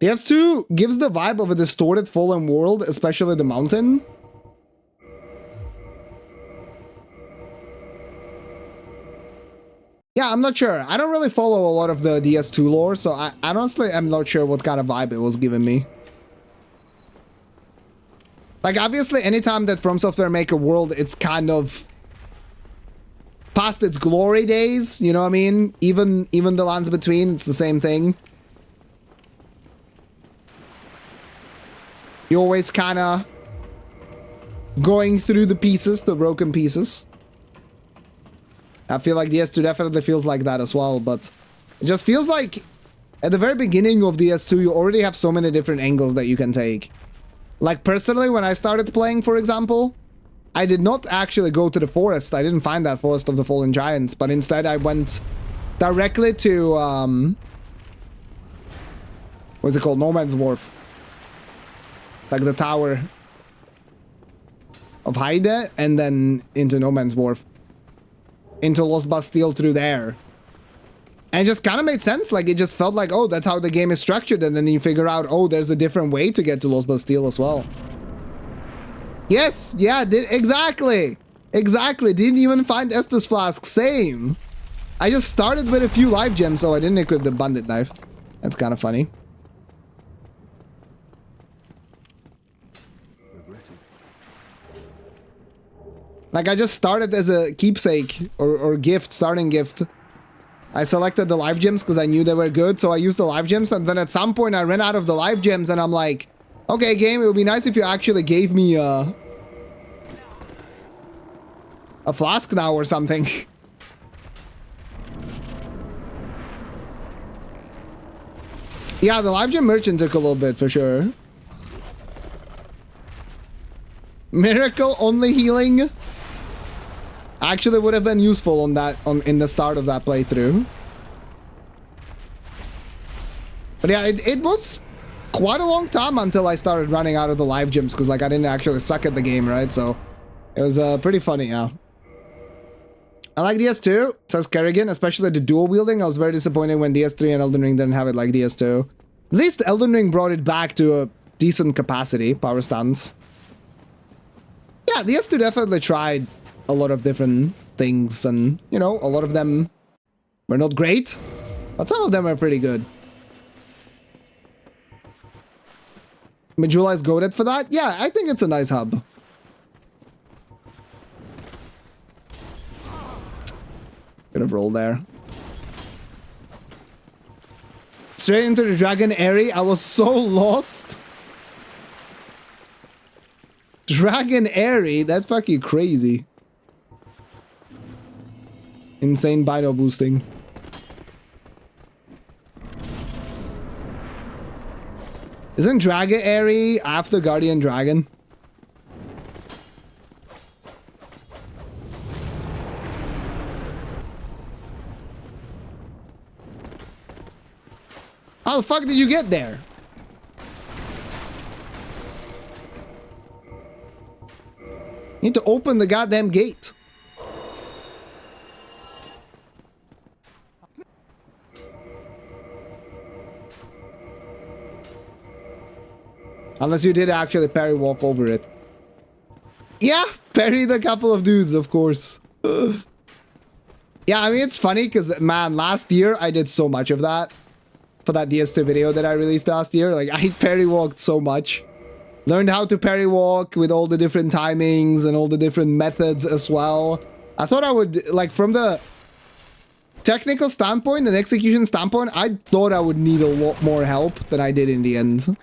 DS2 gives the vibe of a distorted fallen world, especially the mountain. Yeah, I'm not sure. I don't really follow a lot of the DS2 lore, so I honestly am not sure what kind of vibe it was giving me. Like, obviously, anytime that From Software make a world, it's kind of past its glory days, you know what I mean? Even the lands between, it's the same thing. You're always kind of going through the pieces, the broken pieces. I feel like DS2 definitely feels like that as well, but it just feels like at the very beginning of DS2, you already have so many different angles that you can take. Like, personally, when I started playing, for example, I did not actually go to the forest. I didn't find that Forest of the Fallen Giants, but instead I went directly to, what's it called? No Man's Wharf. Like the Tower of Hyde, and then into No Man's Wharf. Into Lost Bastille through there. And it just kind of made sense. Like, it just felt like, oh, that's how the game is structured. And then you figure out, oh, there's a different way to get to Lost Bastille as well. Yes, yeah, exactly. Exactly. Didn't even find Estus Flask. Same. I just started with a few life gems, so I didn't equip the bandit knife. That's kind of funny. Like, I just started as a keepsake or gift, starting gift. I selected the life gems because I knew they were good, so I used the life gems, and then at some point I ran out of the life gems, and I'm like, okay, game, it would be nice if you actually gave me a flask now or something. Yeah, the life gem merchant took a little bit for sure. Miracle only healing actually would have been useful on that in the start of that playthrough. But yeah, it was quite a long time until I started running out of the life gems, because like I didn't actually suck at the game, right? So it was pretty funny, yeah. I like DS2, says Kerrigan, especially the dual wielding. I was very disappointed when DS3 and Elden Ring didn't have it like DS2. At least Elden Ring brought it back to a decent capacity, power stance. Yeah, DS2 definitely tried a lot of different things, and, you know, a lot of them were not great, but some of them were pretty good. Majula is goated for that? Yeah, I think it's a nice hub. Could have rolled there. Straight into the Dragon Airy. I was so lost. Dragon Airy? That's fucking crazy. Insane Bino boosting. Isn't Dragon Airy after Guardian Dragon? How the fuck did you get there? You need to open the goddamn gate. Unless you did actually parry walk over it. Yeah, parried a couple of dudes, of course. Yeah, I mean, it's funny because, man, last year I did so much of that. For that DS2 video that I released last year. Like, I parry walked so much. Learned how to parry walk with all the different timings and all the different methods as well. I thought I would, like, from the technical standpoint and execution standpoint, I thought I would need a lot more help than I did in the end.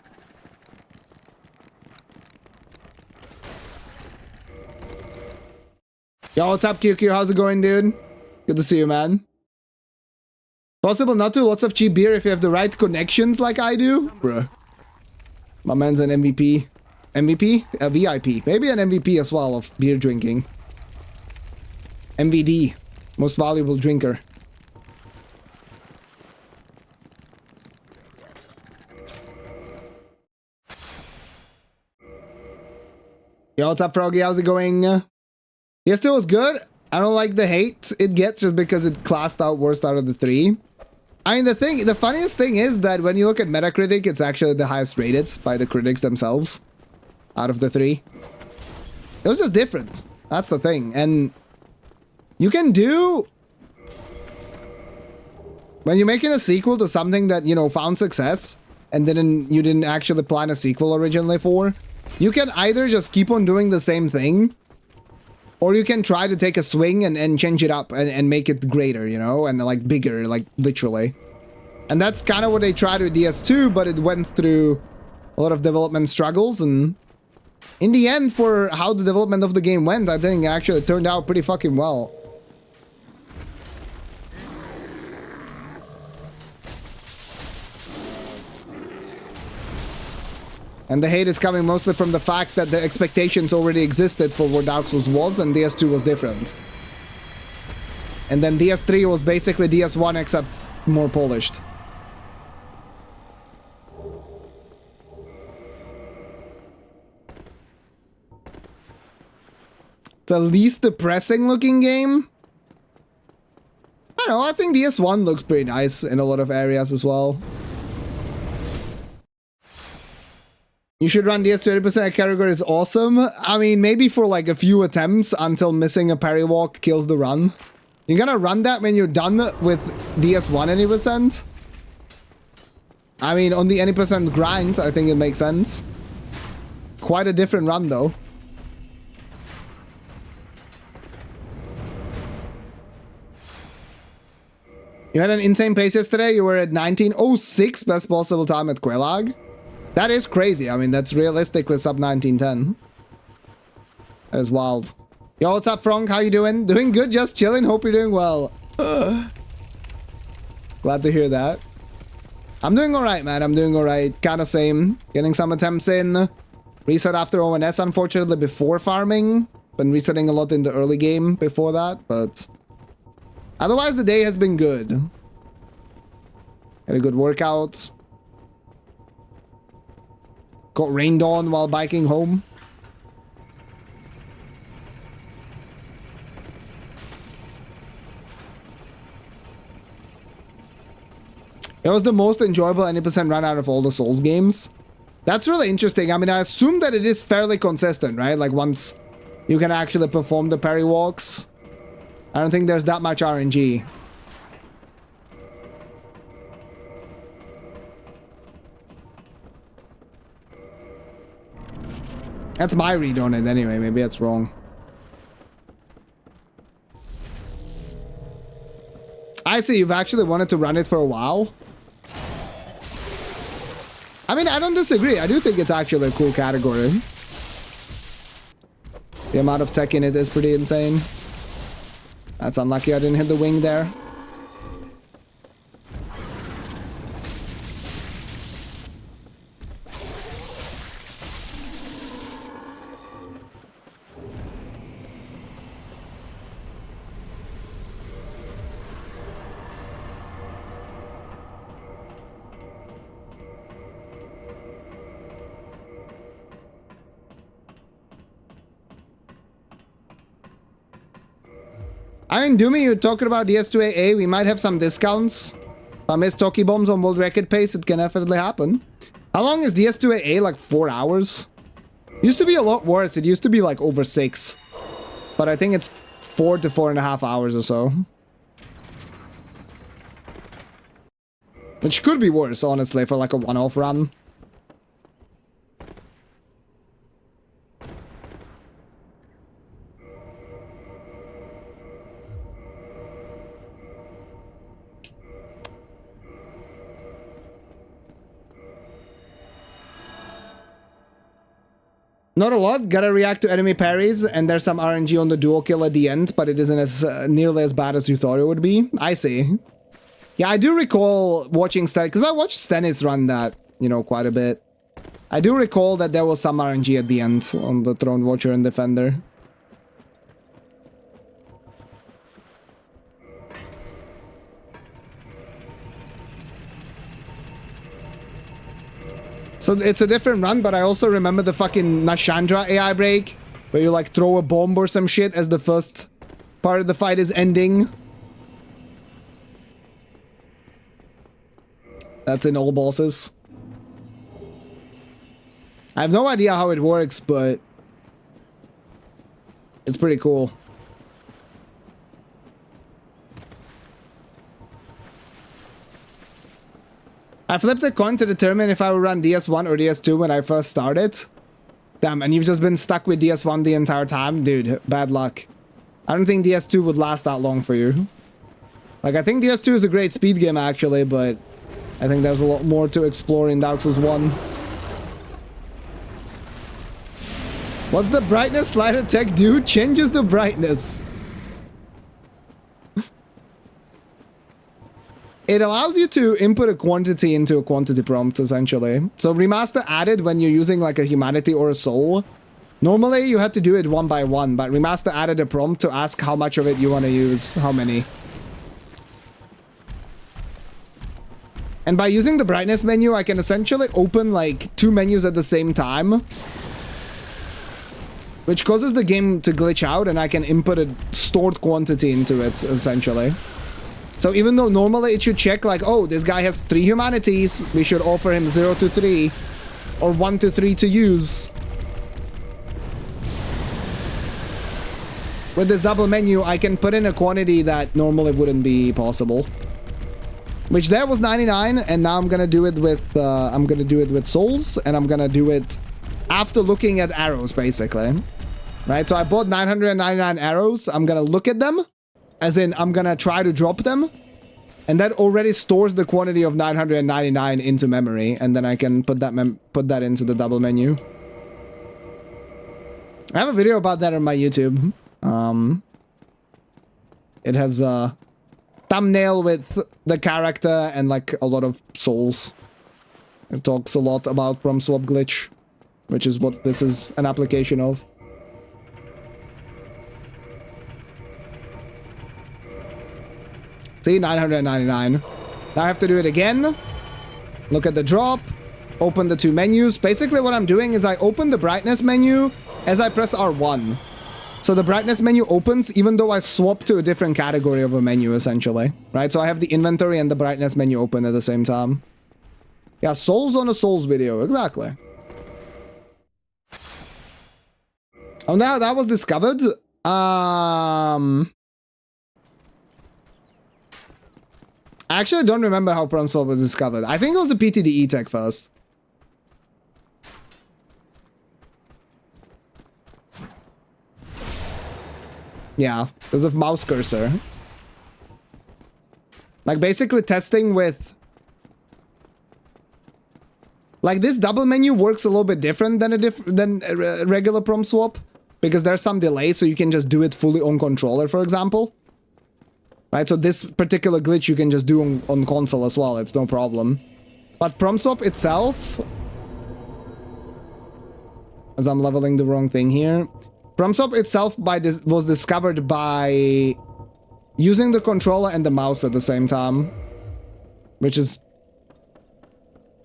Yo, what's up, QQ? How's it going, dude? Good to see you, man. Possible not to. Lots of cheap beer if you have the right connections like I do. Bruh. My man's an MVP. MVP? A VIP. Maybe an MVP as well of beer drinking. MVD. Most valuable drinker. Yo, what's up, Froggy? How's it going? Yes, it was good. I don't like the hate it gets just because it classed out worst out of the three. I mean, the funniest thing is that when you look at Metacritic, it's actually the highest rated by the critics themselves out of the three. It was just different. That's the thing. And you can do... When you're making a sequel to something that, you know, found success and you didn't actually plan a sequel originally for, you can either just keep on doing the same thing, or you can try to take a swing and change it up and make it greater, you know, and like bigger, like literally. And that's kind of what they tried with DS2, but it went through a lot of development struggles, and in the end, for how the development of the game went, I think it actually turned out pretty fucking well. And the hate is coming mostly from the fact that the expectations already existed for what Dark Souls was, and DS2 was different. And then DS3 was basically DS1 except more polished. The least depressing looking game? I don't know, I think DS1 looks pretty nice in a lot of areas as well. You should run DS 30% category is awesome. I mean, maybe for like a few attempts until missing a parry walk kills the run. You're gonna run that when you're done with DS1 any percent? I mean, on the any percent grind, I think it makes sense. Quite a different run though. You had an insane pace yesterday. You were at 19:06 best possible time at Quelag. That is crazy. I mean, that's realistically sub 1910. That is wild. Yo, what's up, Frank? How you doing? Doing good, just chilling. Hope you're doing well. Glad to hear that. I'm doing alright, man. I'm doing alright. Kinda same. Getting some attempts in. Reset after ONS, unfortunately, before farming. Been resetting a lot in the early game before that, but... Otherwise, the day has been good. Had a good workout. Got rained on while biking home. It was the most enjoyable 90% run out of all the Souls games. That's really interesting. I mean, I assume that it is fairly consistent, right? Like once you can actually perform the parry walks, I don't think there's that much RNG. That's my read on it anyway. Maybe that's wrong. I see. You've actually wanted to run it for a while. I mean, I don't disagree. I do think it's actually a cool category. The amount of tech in it is pretty insane. That's unlucky I didn't hit the wing there. I mean, Doomy, you're talking about DS2AA. We might have some discounts. If I miss Toki Bombs on world record pace, it can definitely happen. How long is DS2AA? Like 4 hours? Used to be a lot worse. It used to be like over 6. But I think it's 4 to 4.5 hours or so. Which could be worse, honestly, for like a one-off run. Not a lot, gotta react to enemy parries, and there's some RNG on the dual kill at the end, but it isn't as nearly as bad as you thought it would be. I see. Yeah, I do recall watching Sten, because I watched Stennis run that, you know, quite a bit. I do recall that there was some RNG at the end on the Throne Watcher and Defender. So it's a different run, but I also remember the fucking Nashandra AI break, where you like throw a bomb or some shit as the first part of the fight is ending. That's in all bosses. I have no idea how it works, but it's pretty cool. I flipped a coin to determine if I would run DS1 or DS2 when I first started. Damn, and you've just been stuck with DS1 the entire time? Dude, bad luck. I don't think DS2 would last that long for you. Like, I think DS2 is a great speed game, actually, but I think there's a lot more to explore in Dark Souls 1. What's the brightness slider tech do? Changes the brightness. It allows you to input a quantity into a quantity prompt, essentially. So Remaster added when you're using like a humanity or a soul. Normally you had to do it one by one, but Remaster added a prompt to ask how much of it you want to use, how many. And by using the brightness menu, I can essentially open like 2 menus at the same time, which causes the game to glitch out, and I can input a stored quantity into it, essentially. So even though normally it should check like, oh, this guy has 3 humanities, we should offer him 0 to 3 or 1 to 3 to use. With this double menu, I can put in a quantity that normally wouldn't be possible. Which there was 99, and now I'm gonna do it with souls, and I'm gonna do it after looking at arrows, basically. Right, so I bought 999 arrows. I'm gonna look at them, as in I'm gonna try to drop them, and that already stores the quantity of 999 into memory, and then I can put that into the double menu. I have a video about that on my YouTube. It has a thumbnail with the character and like a lot of souls. It talks a lot about prom swap glitch, which is what this is an application of. See, 999. Now I have to do it again. Look at the drop. Open the 2 menus. Basically what I'm doing is I open the brightness menu as I press R1. So the brightness menu opens even though I swap to a different category of a menu, essentially. Right? So I have the inventory and the brightness menu open at the same time. Yeah, souls on a souls video. Exactly. Oh, now that was discovered. I actually don't remember how prom swap was discovered. I think it was a PTDE tech first. Yeah, because of mouse cursor. Like basically testing with... Like this double menu works a little bit different than a regular prom swap. Because there's some delay, so you can just do it fully on controller, for example. Right, so this particular glitch you can just do on console as well, it's no problem. But prom swap itself... As I'm leveling the wrong thing here. Prom swap itself was discovered by using the controller and the mouse at the same time. Which is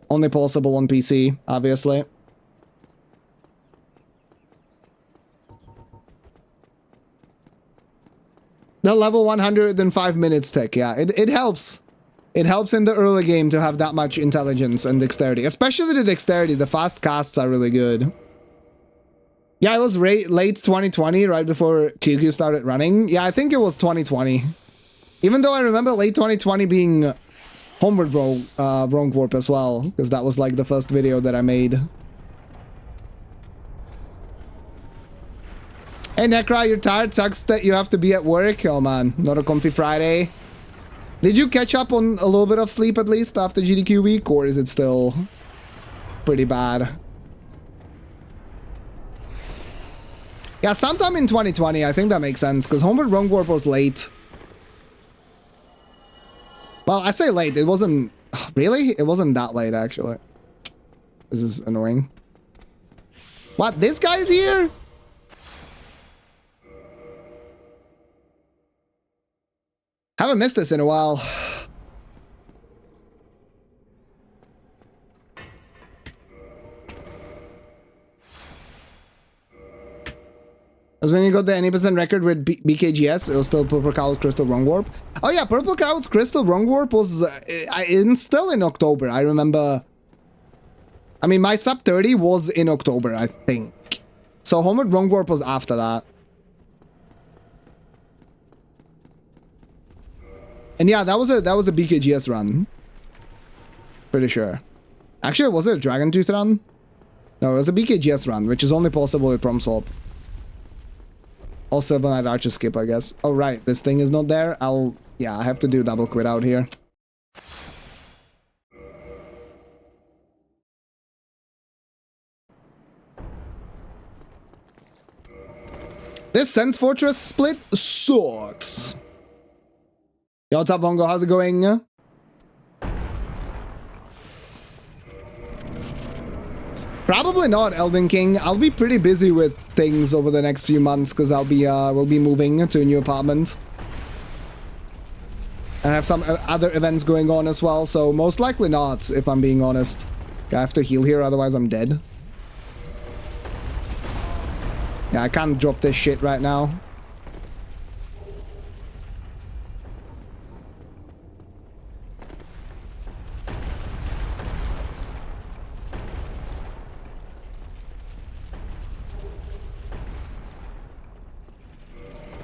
only possible on PC, obviously. The level 105 minutes tech, yeah, it helps. It helps in the early game to have that much intelligence and dexterity. Especially the dexterity, the fast casts are really good. Yeah, it was late 2020, right before QQ started running. Yeah, I think it was 2020. Even though I remember late 2020 being Homeward Wrong Warp as well, because that was like the first video that I made. Hey Necra, you're tired? Sucks that you have to be at work? Oh man, not a comfy Friday. Did you catch up on a little bit of sleep at least after GDQ week, or is it still pretty bad? Yeah, sometime in 2020, I think that makes sense, because Homeward Wrong Warp was late. Well, I say late, it wasn't... Really? It wasn't that late, actually. This is annoying. What? This guy's here? Haven't missed this in a while. Because when you got the 80% record with BKGS, it was still Purple Cloud's Crystal Wrong Warp. Oh yeah, Purple Cloud's Crystal Wrong Warp was still in October. I remember. I mean, my sub 30 was in October, I think. So Homeward Wrong Warp was after that. And yeah, that was a BKGS run. Pretty sure. Actually, was it a Dragon Tooth run? No, it was a BKGS run, which is only possible with Prom Swap. Or Silver Knight Archer skip, I guess. Oh, right. This thing is not there. Yeah, I have to do double quit out here. This Sense Fortress split sucks. Yo, what's up, Bongo? How's it going? Probably not, Elden King. I'll be pretty busy with things over the next few months because we'll be moving to a new apartment. And I have some other events going on as well, so most likely not, if I'm being honest. I have to heal here, otherwise I'm dead. Yeah, I can't drop this shit right now.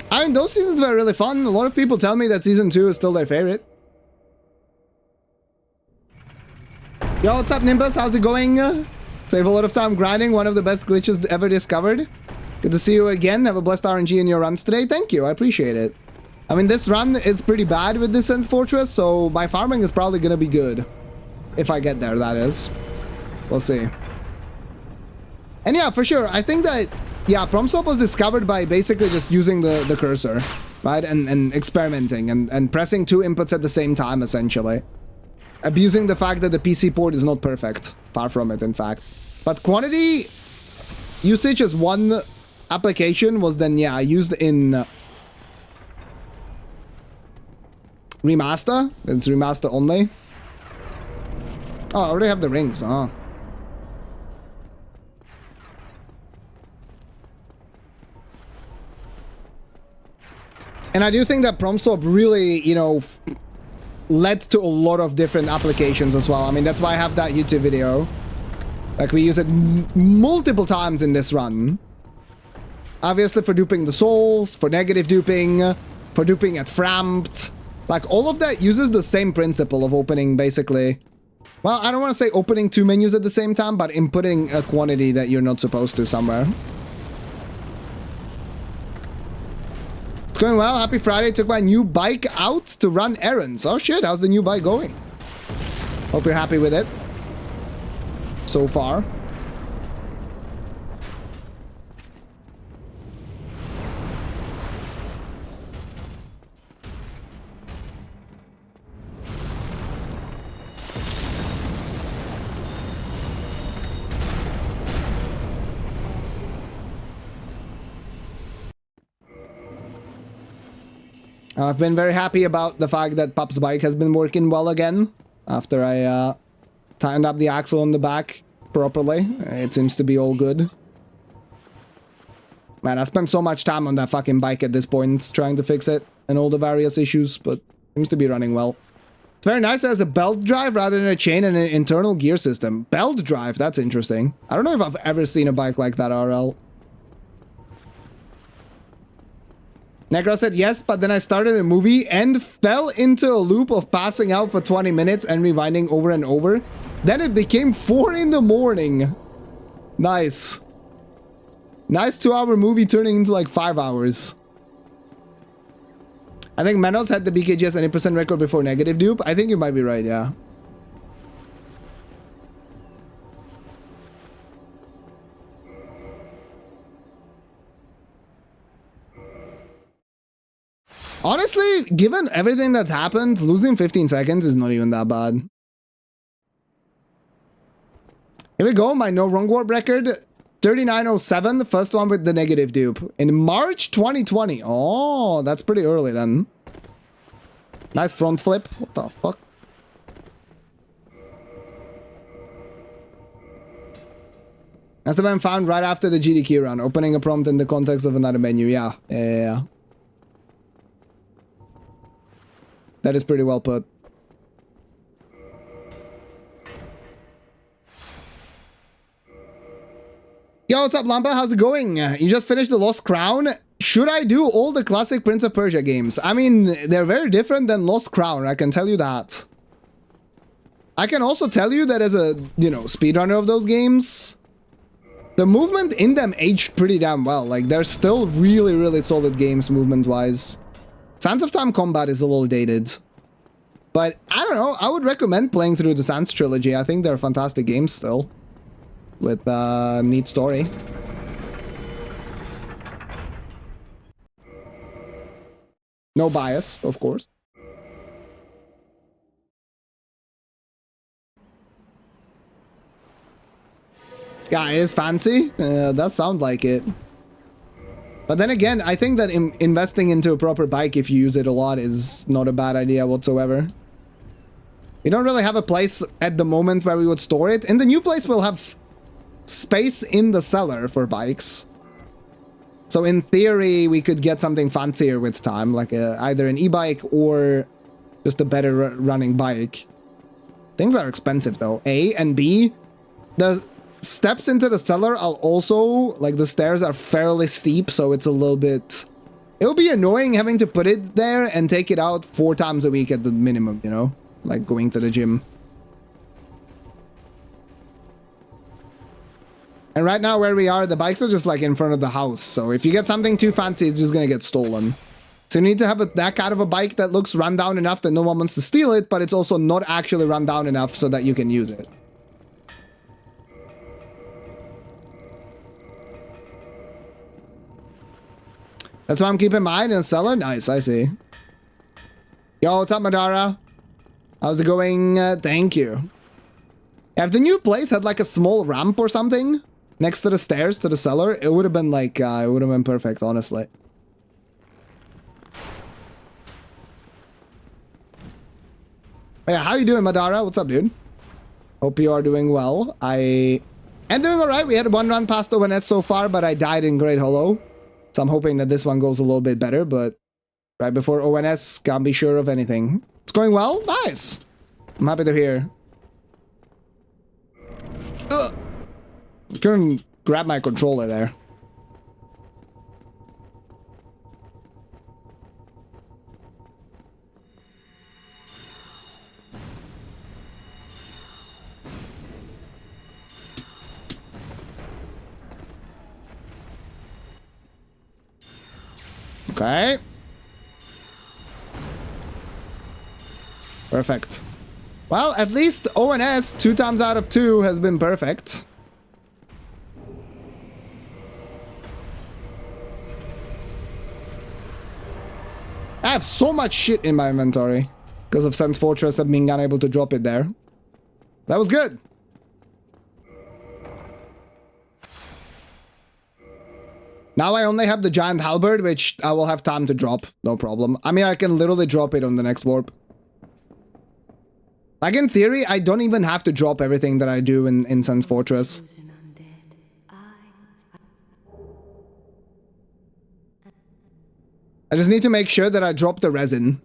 I mean, those seasons were really fun. A lot of people tell me that season 2 is still their favorite. Yo, what's up, Nimbus? How's it going? Save a lot of time grinding. One of the best glitches ever discovered. Good to see you again. Have a blessed RNG in your runs today. Thank you. I appreciate it. I mean, this run is pretty bad with this Sense Fortress, so my farming is probably going to be good. If I get there, that is. We'll see. And yeah, for sure. I think that... Yeah, Prom Swap was discovered by basically just using the cursor, right? And experimenting and pressing 2 inputs at the same time, essentially. Abusing the fact that the PC port is not perfect. Far from it, in fact. But quantity usage as one application was then, yeah, used in Remaster. It's Remaster only. Oh, I already have the rings, huh? And I do think that Prom Swap really, you know, led to a lot of different applications as well. I mean, that's why I have that YouTube video. Like, we use it multiple times in this run. Obviously for duping the souls, for negative duping, for duping at Framped. Like, all of that uses the same principle of opening, basically. Well, I don't want to say opening 2 menus at the same time, but inputting a quantity that you're not supposed to somewhere. It's going well. Happy Friday. Took my new bike out to run errands. Oh shit, how's the new bike going? Hope you're happy with it. So far. I've been very happy about the fact that Pup's bike has been working well again. After I tightened up the axle on the back properly. It seems to be all good. Man, I spent so much time on that fucking bike at this point, trying to fix it and all the various issues, but it seems to be running well. It's very nice. It has a belt drive rather than a chain and an internal gear system. Belt drive, that's interesting. I don't know if I've ever seen a bike like that, RL. Negro said yes, but then I started a movie and fell into a loop of passing out for 20 minutes and rewinding over and over. Then it became 4 in the morning. Nice. Nice 2-hour movie turning into like 5 hours. I think Manos had the BKGS 80% record before negative dupe. I think you might be right, yeah. Honestly, given everything that's happened, losing 15 seconds is not even that bad. Here we go, my no wrong warp record. 3907, the first one with the negative dupe. In March 2020. Oh, that's pretty early then. Nice front flip. What the fuck? Must have been found right after the GDQ run, opening a prompt in the context of another menu. Yeah. That is pretty well put. Yo, what's up, Lampa? How's it going? You just finished The Lost Crown? Should I do all the classic Prince of Persia games? I mean, they're very different than Lost Crown, I can tell you that. I can also tell you that as a, you know, speedrunner of those games, the movement in them aged pretty damn well. Like, they're still really, really solid games movement-wise. Sands of Time combat is a little dated. But, I don't know, I would recommend playing through the Sands trilogy. I think they're fantastic games still. With neat story. No bias, of course. Yeah, it is fancy. Does sound like it. But then again, I think that investing into a proper bike, if you use it a lot, is not a bad idea whatsoever. We don't really have a place at the moment where we would store it. In the new place, we'll have space in the cellar for bikes. So in theory, we could get something fancier with time, like either an e-bike or just a better running bike. Things are expensive though. A and B, the steps into the cellar are also, like, the stairs are fairly steep, so it's a little bit... It'll be annoying having to put it there and take it out 4 times a week at the minimum, you know? Like going to the gym. And right now where we are, the bikes are just like in front of the house. So if you get something too fancy, it's just gonna get stolen. So you need to have that kind of a bike that looks run down enough that no one wants to steal it, but it's also not actually run down enough so that you can use it. That's what I'm keeping in mind in a cellar? Nice, I see. Yo, what's up, Madara? How's it going? Thank you. If the new place had like a small ramp or something next to the stairs to the cellar, it would have been like, it would have been perfect, honestly. Yeah, how you doing, Madara? What's up, dude? Hope you are doing well. I am doing alright. We had one run past ONS so far, but I died in Great Hollow. So I'm hoping that this one goes a little bit better, but right before ONS, can't be sure of anything. It's going well? Nice. I'm happy to hear. Ugh. Couldn't grab my controller there. Okay. Perfect. Well, at least ONS 2 times out of 2 has been perfect. I have so much shit in my inventory because of Sense Fortress and being unable to drop it there. That was good. Now I only have the giant halberd, which I will have time to drop. No problem. I mean, I can literally drop it on the next warp. Like, in theory, I don't even have to drop everything that I do in Sense Fortress. I just need to make sure that I drop the resin.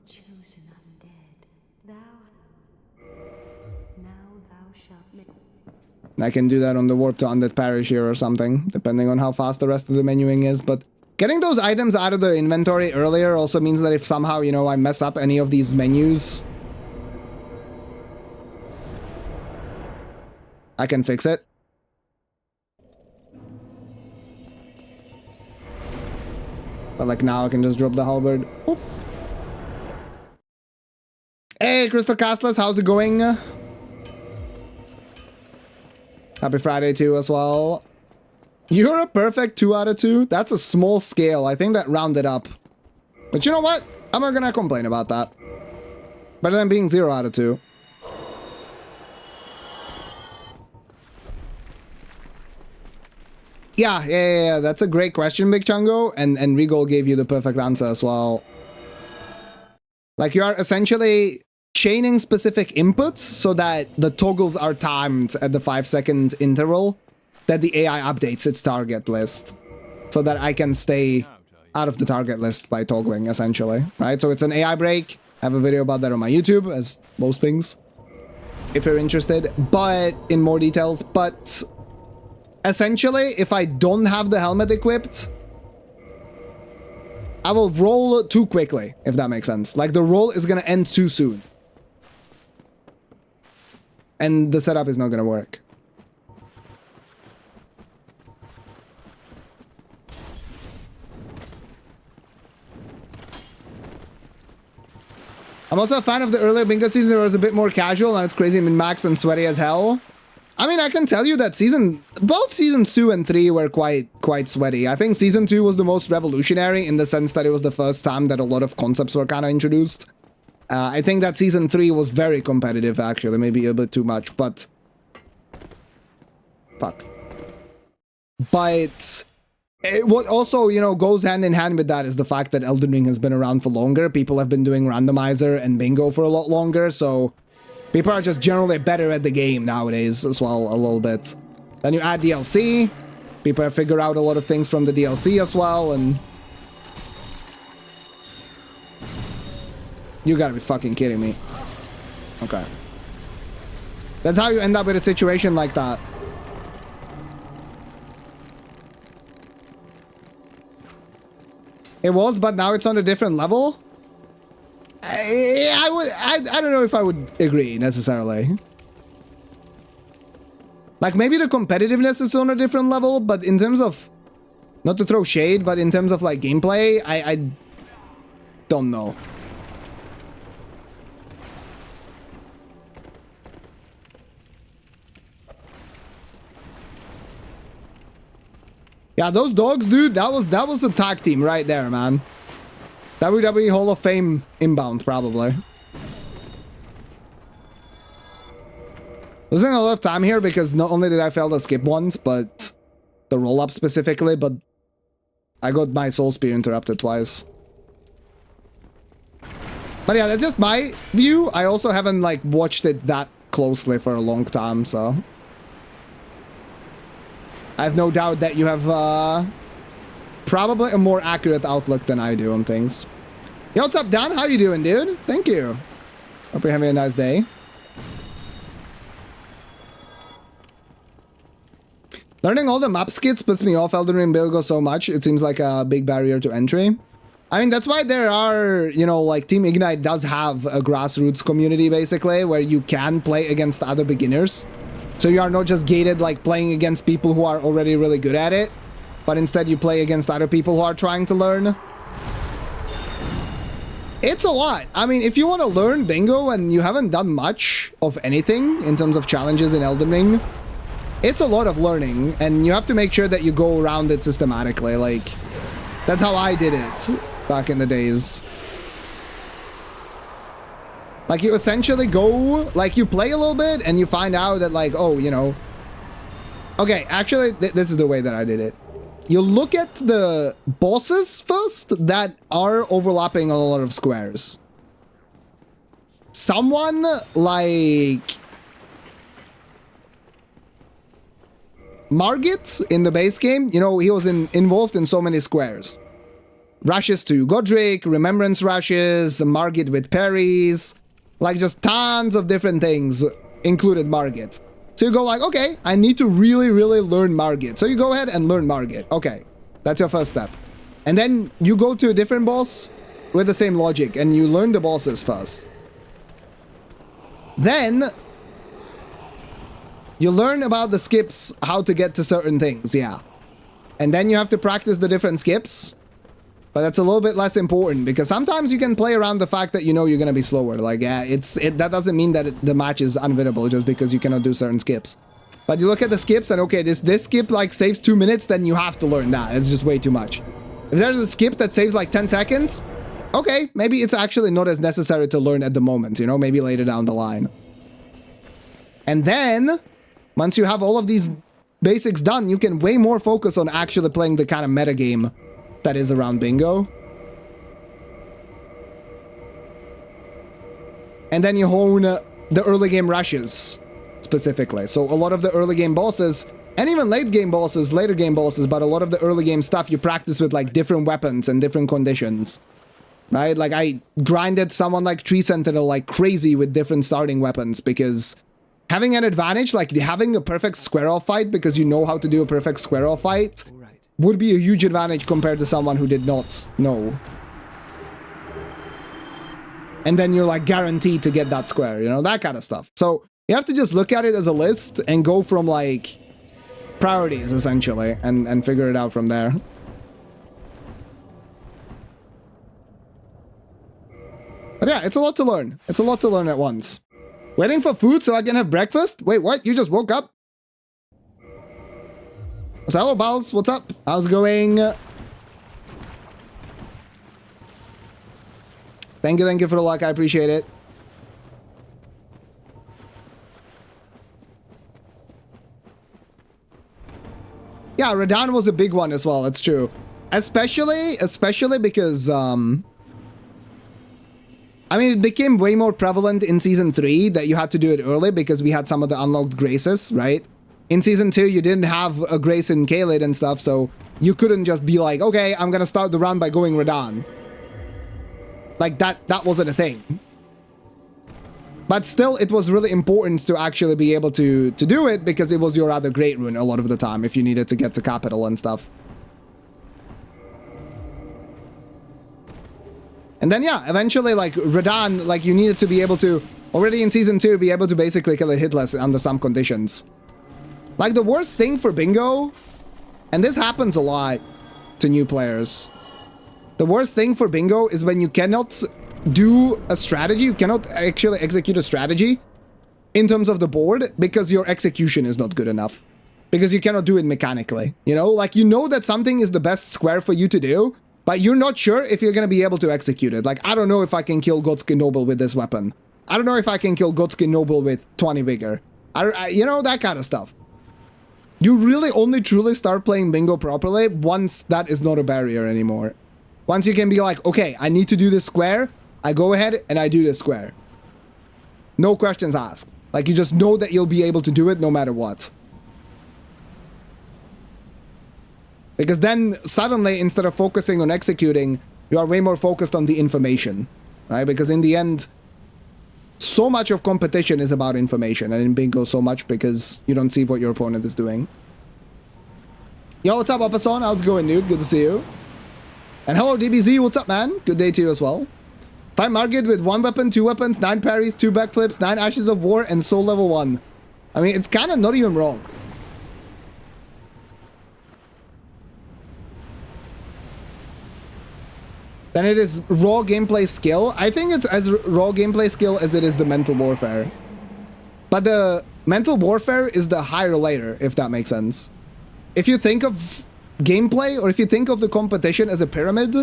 I can do that on the warp to Undead Parish here or something, depending on how fast the rest of the menuing is, but getting those items out of the inventory earlier also means that if somehow, you know, I mess up any of these menus, I can fix it. But like now I can just drop the halberd. Oop. Hey, Crystal Castless, how's it going? Happy Friday too as well. You're a perfect 2 out of 2. That's a small scale. I think that rounded up. But you know what? I'm not gonna complain about that. Better than being 0 out of 2. Yeah, that's a great question, Big Chungo, and Regal gave you the perfect answer as well. Like, you are essentially chaining specific inputs so that the toggles are timed at the 5-second interval that the AI updates its target list so that I can stay out of the target list by toggling, essentially, right? So it's an AI break. I have a video about that on my YouTube, as most things, if you're interested, but in more details. But essentially, if I don't have the helmet equipped, I will roll too quickly, if that makes sense. Like, the roll is gonna end too soon. And the setup is not gonna work. I'm also a fan of the earlier bingo season. It was a bit more casual. Now it's crazy min-maxed and sweaty as hell. I mean, I can tell you that both seasons 2 and 3 were quite sweaty. I think season 2 was the most revolutionary in the sense that it was the first time that a lot of concepts were kind of introduced. I think that season 3 was very competitive, actually, maybe a bit too much, but... Fuck. But... what also, you know, goes hand in hand with that is the fact that Elden Ring has been around for longer. People have been doing randomizer and bingo for a lot longer, so people are just generally better at the game nowadays as well, a little bit. Then you add DLC, people have figured out a lot of things from the DLC as well, and... You gotta be fucking kidding me. Okay. That's how you end up with a situation like that. It was, but now it's on a different level? I don't know if I would agree, necessarily. Like, maybe the competitiveness is on a different level, but in terms of... Not to throw shade, but in terms of, like, gameplay, I don't know. Yeah, those dogs, dude, that was a tag team right there, man. WWE Hall of Fame inbound, probably. Losing a lot of time here because not only did I fail the skip once, but the roll-up specifically, but I got my soul spear interrupted twice. But yeah, that's just my view. I also haven't, like, watched it that closely for a long time, so... I have no doubt that you have probably a more accurate outlook than I do on things. Yo, what's up, Dan? How you doing, dude? Thank you. Hope you're having a nice day. Learning all the map skits puts me off Elden Ring Bingo so much. It seems like a big barrier to entry. I mean, that's why there are, you know, like Team Ignite does have a grassroots community, basically, where you can play against other beginners. So you are not just gated, like, playing against people who are already really good at it, but instead you play against other people who are trying to learn. It's a lot. I mean, if you want to learn bingo and you haven't done much of anything in terms of challenges in Elden Ring, it's a lot of learning, and you have to make sure that you go around it systematically. Like, that's how I did it back in the days. Like, you essentially go, like, you play a little bit and you find out that, like, oh, you know. Okay, actually, this is the way that I did it. You look at the bosses first that are overlapping on a lot of squares. Someone like Margit in the base game, you know, he was involved in so many squares. Rushes to Godric, Remembrance rushes, Margit with parries. Like, just tons of different things included Margit. So you go like, okay, I need to really, really learn Margit. So you go ahead and learn Margit. Okay, that's your first step. And then you go to a different boss with the same logic, and you learn the bosses first. Then you learn about the skips, how to get to certain things, yeah. And then you have to practice the different skips. But that's a little bit less important, because sometimes you can play around the fact that you know you're gonna be slower. Like, yeah, that doesn't mean that the match is unwinnable just because you cannot do certain skips. But you look at the skips and, okay, this skip, like, saves 2 minutes, then you have to learn that. It's just way too much. If there's a skip that saves, like, 10 seconds, okay, maybe it's actually not as necessary to learn at the moment, you know, maybe later down the line. And then, once you have all of these basics done, you can way more focus on actually playing the kind of metagame that is around bingo. And then you hone the early game rushes specifically. So a lot of the early game bosses And even later game bosses, but a lot of the early game stuff you practice with like different weapons and different conditions. Right? Like I grinded someone like Tree Sentinel like crazy with different starting weapons because having an advantage, like having a perfect square-off fight because you know how to do a perfect square-off fight would be a huge advantage compared to someone who did not know. And then you're like guaranteed to get that square, you know, that kind of stuff. So you have to just look at it as a list and go from like priorities essentially and figure it out from there. But yeah, it's a lot to learn. It's a lot to learn at once. Waiting for food so I can have breakfast? Wait, what? You just woke up? So, hello, Balls. What's up? How's it going? Thank you for the luck. I appreciate it. Yeah, Radahn was a big one as well. It's true. Especially because, I mean, it became way more prevalent in Season 3 that you had to do it early because we had some of the unlocked graces, right? In Season 2, you didn't have a grace in Caelid and stuff, so you couldn't just be like, okay, I'm gonna start the run by going Radahn. Like, that wasn't a thing. But still, it was really important to actually be able to do it because it was your other great rune a lot of the time if you needed to get to capital and stuff. And then, yeah, eventually, like, Radahn, like, you needed to be able to, already in Season 2, be able to basically kill a hitless under some conditions. Like, the worst thing for Bingo, and this happens a lot to new players, the worst thing for Bingo is when you cannot do a strategy, you cannot actually execute a strategy in terms of the board because your execution is not good enough. Because you cannot do it mechanically, you know? Like, you know that something is the best square for you to do, but you're not sure if you're going to be able to execute it. Like, I don't know if I can kill Godskin Noble with this weapon. I don't know if I can kill Godskin Noble with 20 Vigor. You know, that kind of stuff. You really only truly start playing Bingo properly once that is not a barrier anymore. Once you can be like, okay, I need to do this square, I go ahead and I do this square. No questions asked. Like, you just know that you'll be able to do it no matter what. Because then, suddenly, instead of focusing on executing, you are way more focused on the information, right? Because in the end, so much of competition is about information, and in Bingo, so much because you don't see what your opponent is doing. Yo, what's up, Apason? How's it going, dude? Good to see you. And hello, DBZ. What's up, man? Good day to you as well. Fight Margit with 1 weapon, 2 weapons, 9 parries, 2 backflips, 9 Ashes of War, and Soul level 1. I mean, it's kind of not even wrong. Then it is raw gameplay skill. I think it's as raw gameplay skill as it is the mental warfare. But the mental warfare is the higher layer, if that makes sense. If you think of gameplay, or if you think of the competition as a pyramid,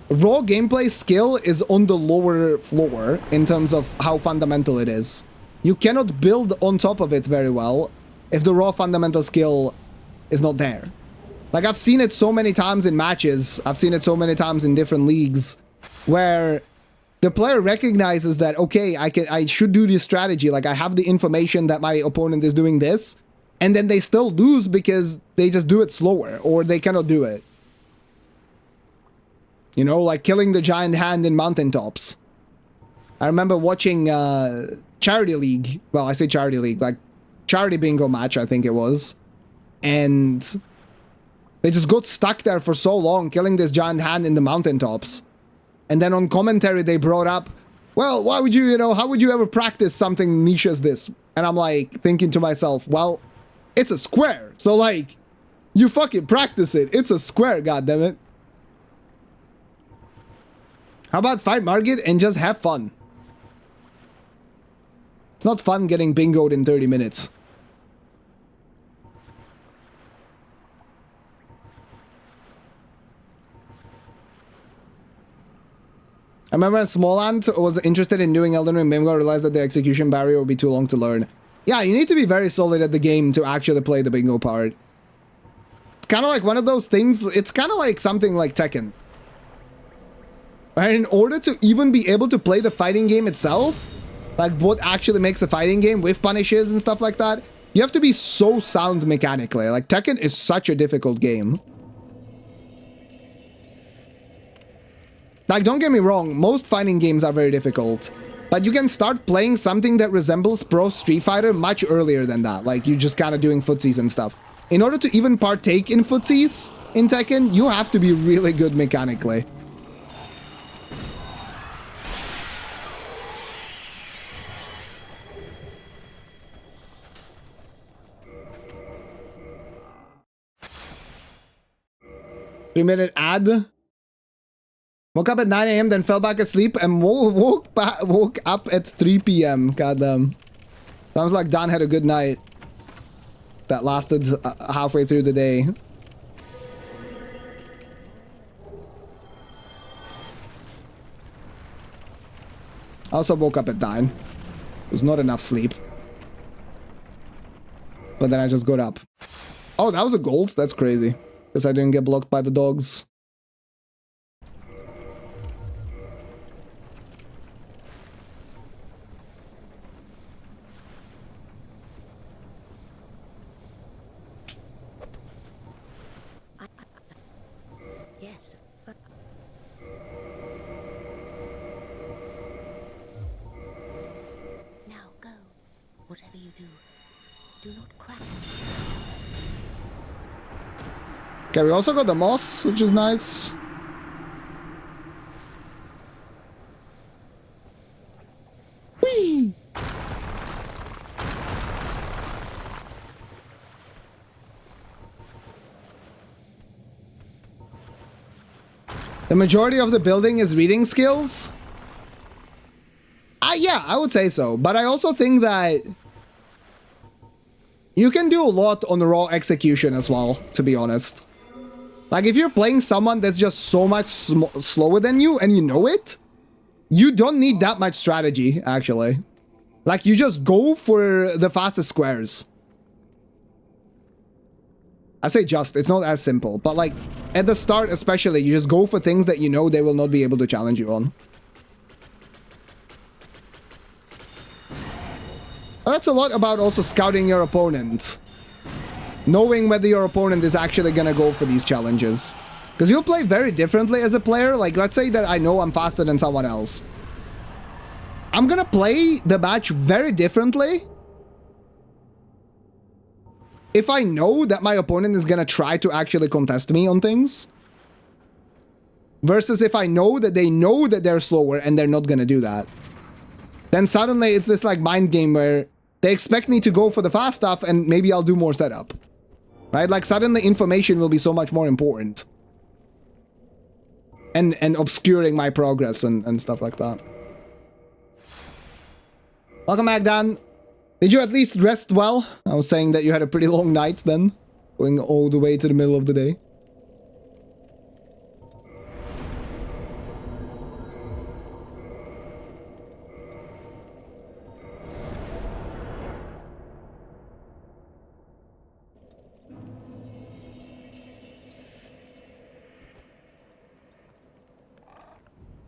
raw gameplay skill is on the lower floor in terms of how fundamental it is. You cannot build on top of it very well if the raw fundamental skill is not there. Like, I've seen it so many times in matches, I've seen it so many times in different leagues, where the player recognizes that, okay, I should do this strategy, like, I have the information that my opponent is doing this, and then they still lose because they just do it slower, or they cannot do it. You know, like killing the giant hand in mountaintops. I remember watching Charity League, well, I say Charity League, like, Charity Bingo match, I think it was, and they just got stuck there for so long, killing this giant hand in the mountaintops. And then on commentary, they brought up, well, why would you know, how would you ever practice something niche as this? And I'm like, thinking to myself, well, it's a square. So, like, you fucking practice it. It's a square, goddammit. How about fight Margit and just have fun? It's not fun getting bingoed in 30 minutes. I remember when Smalland was interested in doing Elden Ring Bingo, realized that the execution barrier would be too long to learn. Yeah, you need to be very solid at the game to actually play the bingo part. It's kind of like one of those things, it's kind of like something like Tekken. And in order to even be able to play the fighting game itself, like what actually makes a fighting game with punishes and stuff like that, You have to be so sound mechanically. Like, Tekken is such a difficult game. Like, don't get me wrong, most fighting games are very difficult. But you can start playing something that resembles Pro Street Fighter much earlier than that. Like, you're just kind of doing footsies and stuff. In order to even partake in footsies in Tekken, you have to be really good mechanically. Three-minute ad. Woke up at 9 a.m., then fell back asleep and woke up at 3 p.m. Goddamn. Sounds like Don had a good night. That lasted halfway through the day. I also woke up at 9. It was not enough sleep. But then I just got up. Oh, that was a gold? That's crazy. Because I didn't get blocked by the dogs. Yes. Now go. Whatever you do not crack. Okay, we also got the moss, which is nice. Whee! The majority of the building is reading skills? Yeah, I would say so. But I also think that you can do a lot on the raw execution as well, to be honest. Like, if you're playing someone that's just so much slower than you, and you know it, you don't need that much strategy, actually. Like, you just go for the fastest squares. I say just, it's not as simple. But, like, at the start especially, you just go for things that you know they will not be able to challenge you on. That's a lot about also scouting your opponent. Knowing whether your opponent is actually gonna go for these challenges. Because you'll play very differently as a player. Like, let's say that I know I'm faster than someone else. I'm gonna play the match very differently if I know that my opponent is gonna try to actually contest me on things. Versus if I know that they're slower and they're not gonna do that. Then suddenly it's this like mind game where they expect me to go for the fast stuff and maybe I'll do more setup. Right? Like, suddenly information will be so much more important. And obscuring my progress and stuff like that. Welcome back, Dan. Did you at least rest well? I was saying that you had a pretty long night then. Going all the way to the middle of the day.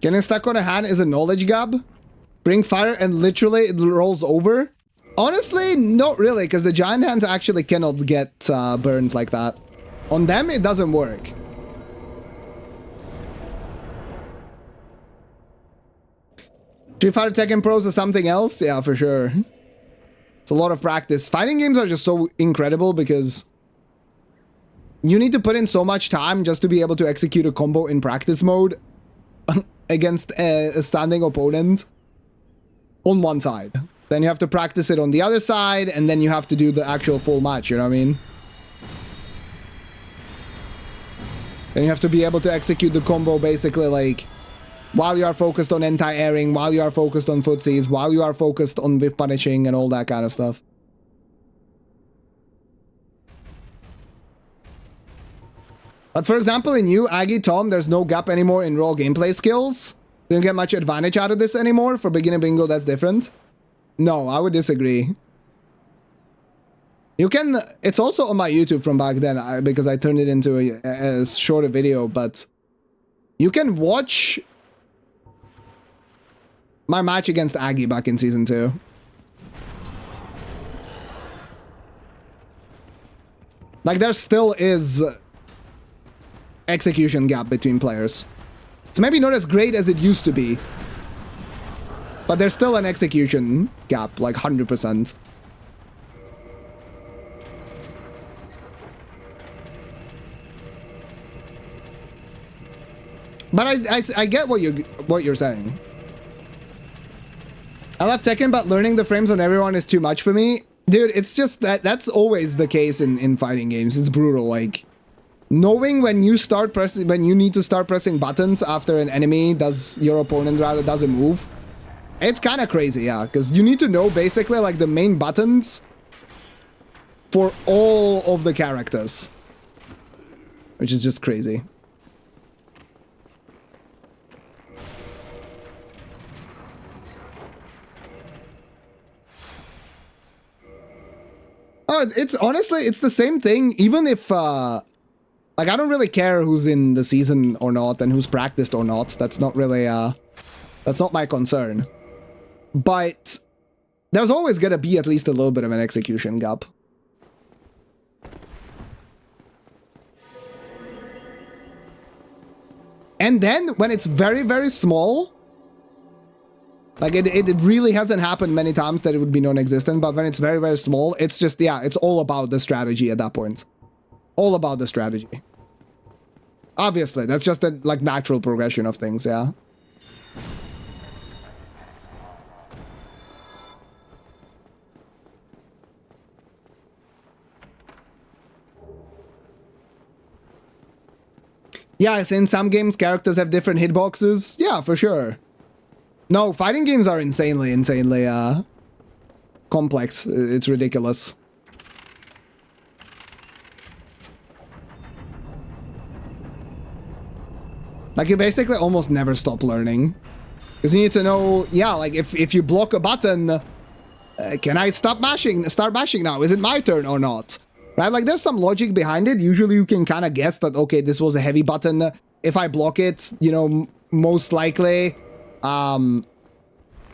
Getting stuck on a hand is a knowledge gap. Bring fire and literally it rolls over. Honestly, not really, because the giant hands actually cannot get burned like that. On them, it doesn't work. Street Fighter Tekken Pros is something else? Yeah, for sure. It's a lot of practice. Fighting games are just so incredible because you need to put in so much time just to be able to execute a combo in practice mode against a standing opponent on one side. Then you have to practice it on the other side, and then you have to do the actual full match, you know what I mean? Then you have to be able to execute the combo basically like while you are focused on anti-airing, while you are focused on footsies, while you are focused on whip punishing and all that kind of stuff. But for example, in you, Aggie, Tom, there's no gap anymore in raw gameplay skills. You don't get much advantage out of this anymore. For beginner bingo, that's different. No, I would disagree. You can... It's also on my YouTube from back then, because I turned it into a shorter video, but... You can watch... my match against Aggie back in Season 2. Like, there still is execution gap between players. It's maybe not as great as it used to be, but there's still an execution gap, like 100%. But I get what you're saying. I love Tekken, but learning the frames on everyone is too much for me. Dude, it's just that's always the case in fighting games. It's brutal. Like, knowing when you need to start pressing buttons after an enemy your opponent does a move. It's kind of crazy, yeah, because you need to know basically like the main buttons for all of the characters, which is just crazy. Oh, it's honestly, it's the same thing, even if, like, I don't really care who's in the season or not and who's practiced or not. That's not really, that's not my concern. But there's always gonna be at least a little bit of an execution gap. And then when it's very, very small, like, it really hasn't happened many times that it would be non-existent, but when it's very, very small, it's just, yeah, it's all about the strategy at that point. All about the strategy. Obviously, that's just a, like, natural progression of things, yeah. Yeah, in some games, characters have different hitboxes. Yeah, for sure. No, fighting games are insanely complex. It's ridiculous. Like, you basically almost never stop learning. Because you need to know, yeah, like, if you block a button, can I start mashing now? Is it my turn or not? Right? Like, there's some logic behind it. Usually you can kind of guess that, okay, this was a heavy button. If I block it, you know, most likely, I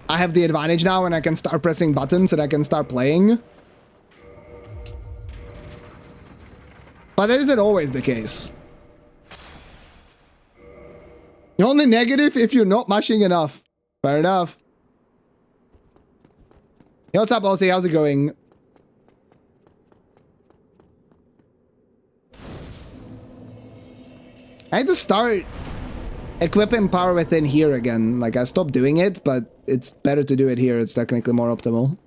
have the advantage now and I can start pressing buttons and I can start playing. But that isn't always the case. You're only negative if you're not mashing enough. Fair enough. Yo, what's up, Aussie? How's it going? I had to start equipping power within here again. Like, I stopped doing it, but it's better to do it here. It's technically more optimal.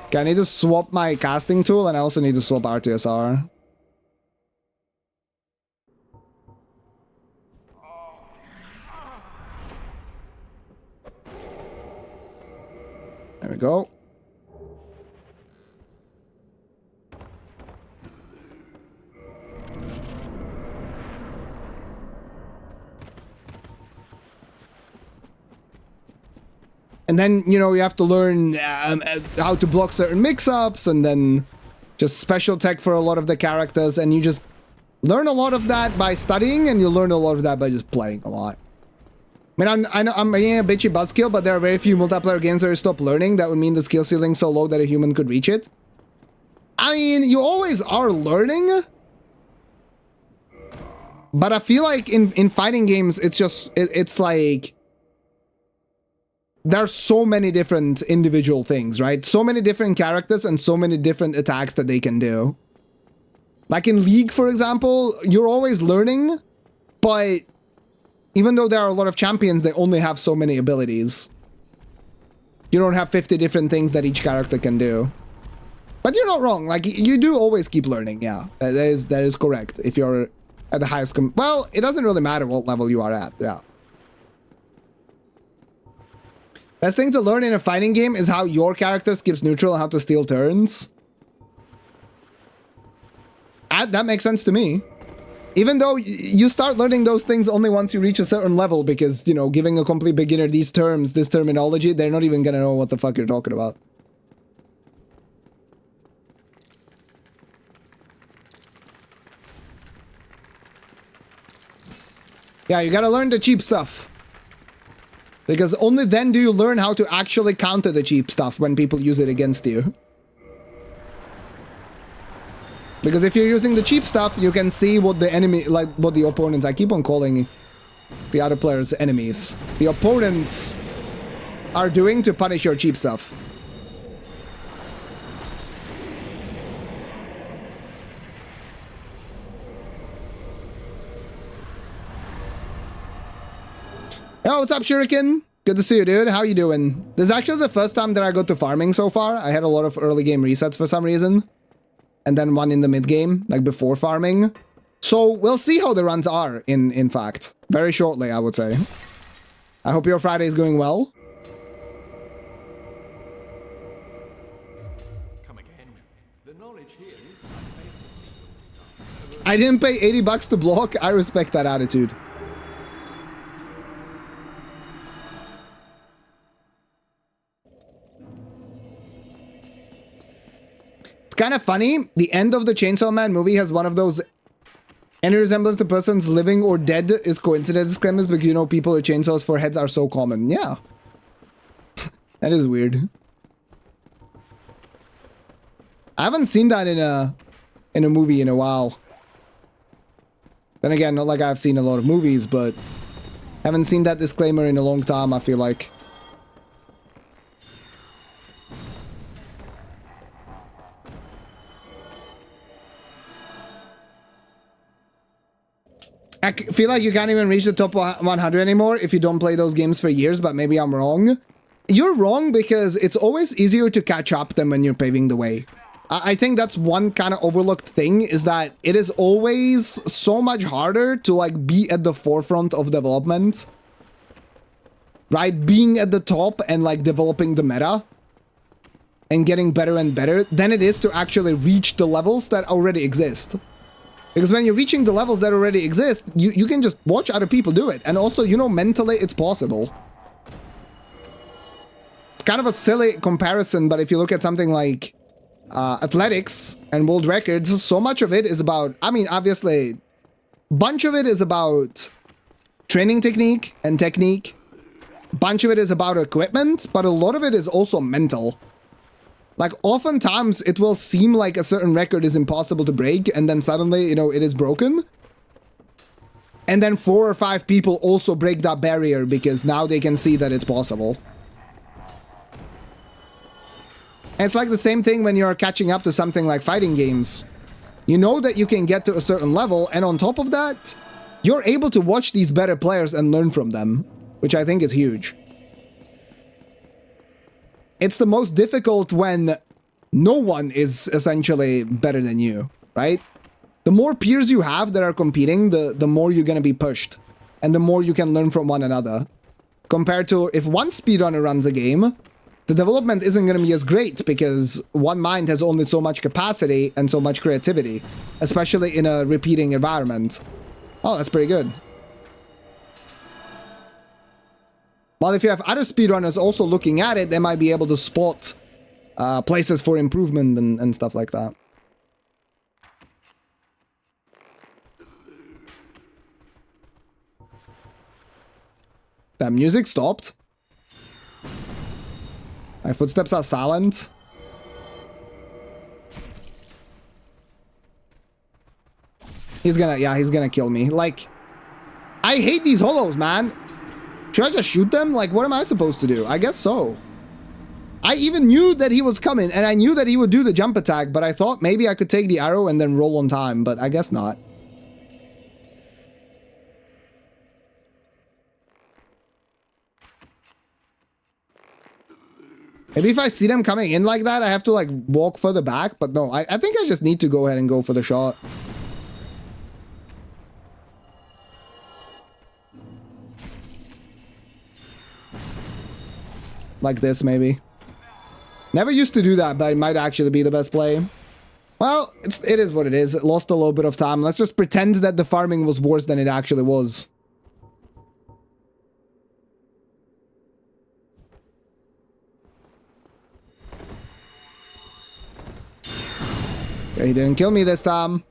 Okay, I need to swap my casting tool, and I also need to swap RTSR. There we go. And then, you know, you have to learn how to block certain mix-ups, and then just special tech for a lot of the characters, and you just learn a lot of that by studying, and you learn a lot of that by just playing a lot. I mean, I know I'm being a bitchy buzzkill, but there are very few multiplayer games where you stop learning. That would mean the skill ceiling so low that a human could reach it. I mean, you always are learning. But I feel like in fighting games, it's just, it's like, there are so many different individual things, right? So many different characters and so many different attacks that they can do. Like in League, for example, you're always learning, but even though there are a lot of champions, they only have so many abilities. You don't have 50 different things that each character can do. But you're not wrong. Like, you do always keep learning, yeah. That is correct. If you're at the highest... Well, it doesn't really matter what level you are at, yeah. Best thing to learn in a fighting game is how your character skips neutral and how to steal turns. That makes sense to me. Even though you start learning those things only once you reach a certain level, because, you know, giving a complete beginner these terms, this terminology, they're not even gonna know what the fuck you're talking about. Yeah, you gotta learn the cheap stuff. Because only then do you learn how to actually counter the cheap stuff when people use it against you. Because if you're using the cheap stuff, you can see what the enemy, like what the opponents, I keep on calling the other players enemies. The opponents are doing to punish your cheap stuff. Yo, what's up, Shuriken? Good to see you, dude. How you doing? This is actually the first time that I got to farming so far. I had a lot of early game resets for some reason. And then one in the mid game, like before farming. So we'll see how the runs are, in fact. Very shortly, I would say. I hope your Friday is going well. Come again. The knowledge here is I paid to see. I didn't pay 80 bucks to block. I respect that attitude. Kind of funny, the end of the Chainsaw Man movie has one of those any resemblance to persons living or dead is coincidence disclaimers, because you know people with chainsaws for heads are so common. Yeah. That is weird. I haven't seen that in a movie in a while. Then again, not like I've seen a lot of movies, but haven't seen that disclaimer in a long time, I feel like. I feel like you can't even reach the top 100 anymore if you don't play those games for years, but maybe I'm wrong. You're wrong because it's always easier to catch up than when you're paving the way. I think that's one kind of overlooked thing, is that it is always so much harder to like be at the forefront of development. Right? Being at the top and like developing the meta and getting better and better than it is to actually reach the levels that already exist. Because when you're reaching the levels that already exist, you can just watch other people do it. And also, you know, mentally it's possible. Kind of a silly comparison, but if you look at something like athletics and world records, so much of it is about, I mean, obviously, bunch of it is about training technique and technique. Bunch of it is about equipment, but a lot of it is also mental. Like, oftentimes, it will seem like a certain record is impossible to break, and then suddenly, you know, it is broken. And then 4 or 5 people also break that barrier, because now they can see that it's possible. And it's like the same thing when you're catching up to something like fighting games. You know that you can get to a certain level, and on top of that, you're able to watch these better players and learn from them, which I think is huge. It's the most difficult when no one is essentially better than you, right? The more peers you have that are competing, the more you're gonna be pushed. And the more you can learn from one another. Compared to if one speedrunner runs a game, the development isn't gonna be as great because one mind has only so much capacity and so much creativity. Especially in a repeating environment. Oh, that's pretty good. While if you have other speedrunners also looking at it, they might be able to spot places for improvement and stuff like that. That music stopped. My footsteps are silent. He's gonna kill me. Like, I hate these holos, man. Should I just shoot them? Like, what am I supposed to do? I guess so. I even knew that he was coming, and I knew that he would do the jump attack, but I thought maybe I could take the arrow and then roll on time, but I guess not. Maybe if I see them coming in like that, I have to, like, walk further back, but no, I think I just need to go ahead and go for the shot. Like this, maybe. Never used to do that, but it might actually be the best play. Well, it is what it is. It lost a little bit of time. Let's just pretend that the farming was worse than it actually was. Okay, he didn't kill me this time.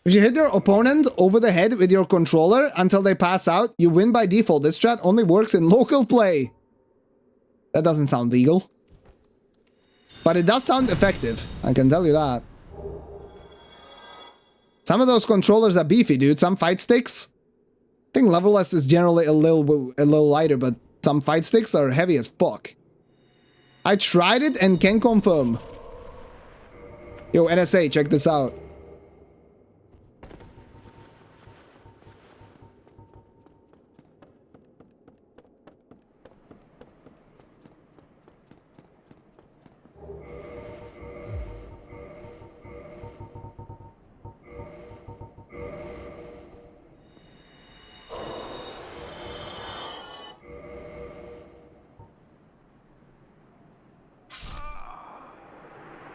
If you hit your opponent over the head with your controller until they pass out, you win by default. This strat only works in local play. That doesn't sound legal. But it does sound effective, I can tell you that. Some of those controllers are beefy, dude. Some fight sticks. I think level-less is generally a little lighter, but some fight sticks are heavy as fuck. I tried it and can confirm. Yo, NSA, check this out.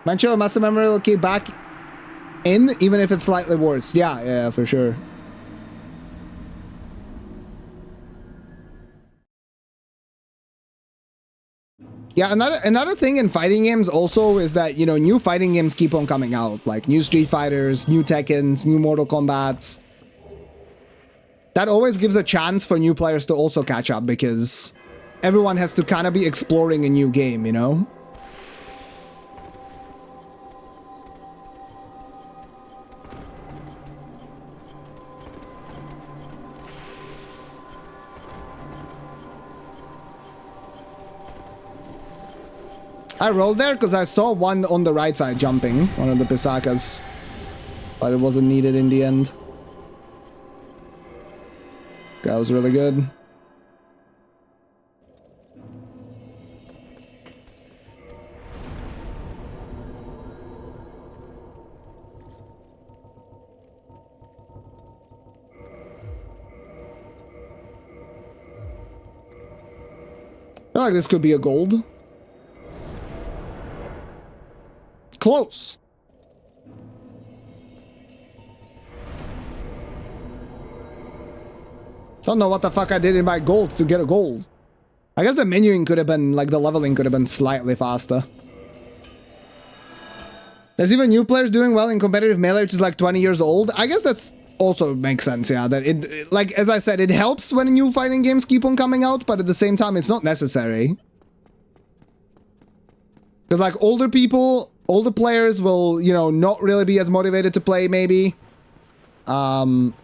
Mancho, muscle memory will keep back in, even if it's slightly worse. Yeah, for sure. Yeah, another thing in fighting games also is that, you know, new fighting games keep on coming out. Like new Street Fighters, new Tekkens, new Mortal Kombats. That always gives a chance for new players to also catch up because everyone has to kind of be exploring a new game, you know? I rolled there because I saw one on the right side jumping, one of the Pisakas, but it wasn't needed in the end. That was really good. I feel like this could be a gold. Close. Don't know what the fuck I did in my gold to get a gold. I guess the menuing could have been, like the leveling could have been slightly faster. There's even new players doing well in competitive melee, which is like 20 years old. I guess that's also makes sense, yeah. That it, like, as I said, it helps when new fighting games keep on coming out, but at the same time, it's not necessary. Because like older people, older players will, you know, not really be as motivated to play, maybe. And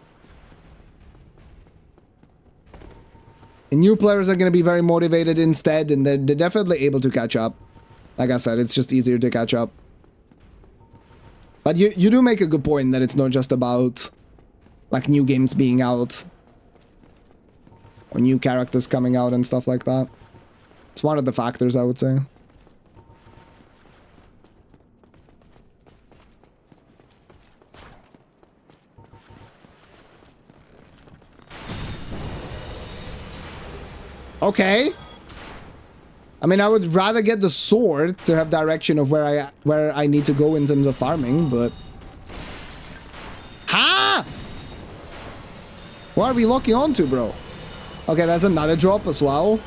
new players are going to be very motivated instead, and they're definitely able to catch up. Like I said, it's just easier to catch up. But you do make a good point that it's not just about, like, new games being out. Or new characters coming out and stuff like that. It's one of the factors, I would say. Okay. I mean, I would rather get the sword to have direction of where I need to go in terms of farming, but... Ha! What are we locking onto, bro? Okay, that's another drop as well.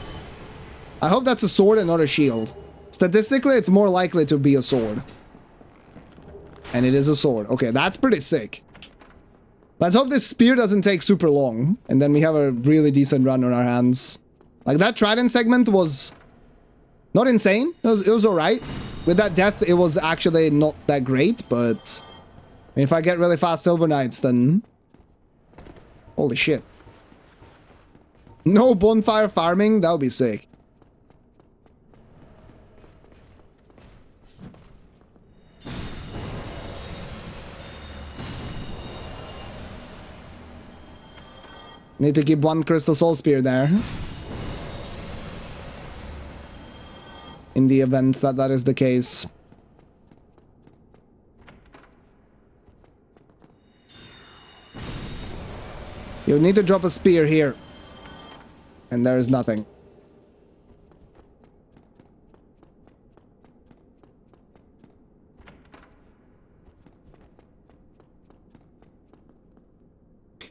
I hope that's a sword and not a shield. Statistically, it's more likely to be a sword. And it is a sword. Okay, that's pretty sick. Let's hope this spear doesn't take super long, and then we have a really decent run on our hands. Like, that trident segment was not insane. It was alright. With that death, it was actually not that great, but... I mean, if I get really fast Silver Knights, then... Holy shit. No bonfire farming? That would be sick. Need to keep one Crystal Soul Spear there. In the event that that is the case. You need to drop a spear here. And there is nothing.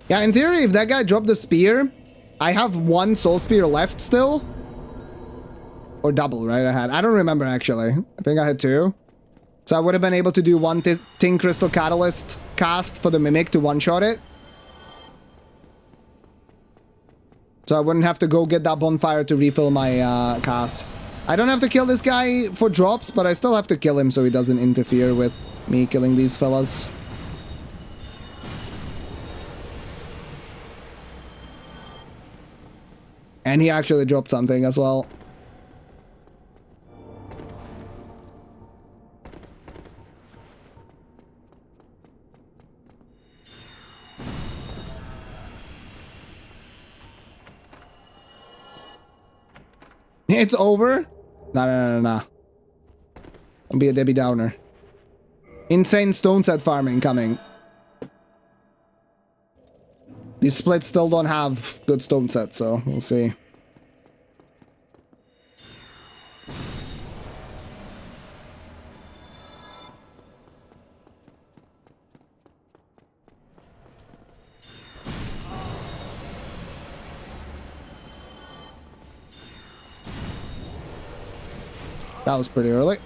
Yeah, in theory, if that guy dropped the spear, I have one soul spear left still. Or double, right? I don't remember actually. I think I had two. So I would have been able to do one tin crystal catalyst cast for the Mimic to one-shot it. So I wouldn't have to go get that bonfire to refill my cast. I don't have to kill this guy for drops, but I still have to kill him so he doesn't interfere with me killing these fellas. And he actually dropped something as well. It's over? No. Don't be a Debbie Downer. Insane stone set farming coming. These splits still don't have good stone sets, so we'll see. That was pretty early.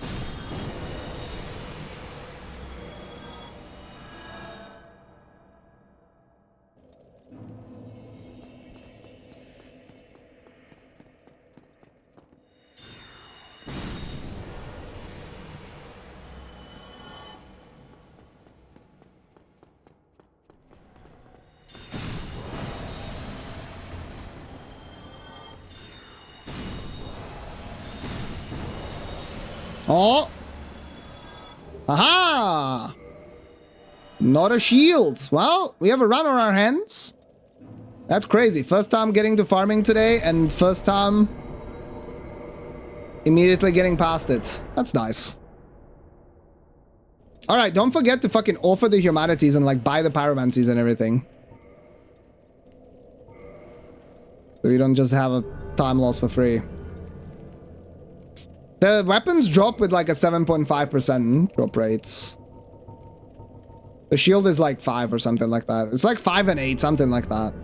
Oh! Aha! Not a shield. Well, we have a run on our hands. That's crazy. First time getting to farming today, and first time immediately getting past it. That's nice. Alright, don't forget to fucking offer the humanities and like buy the pyromancies and everything. So you don't just have a time loss for free. The weapons drop with like a 7.5% drop rates. The shield is like 5 or something like that. It's like 5 and 8, something like that.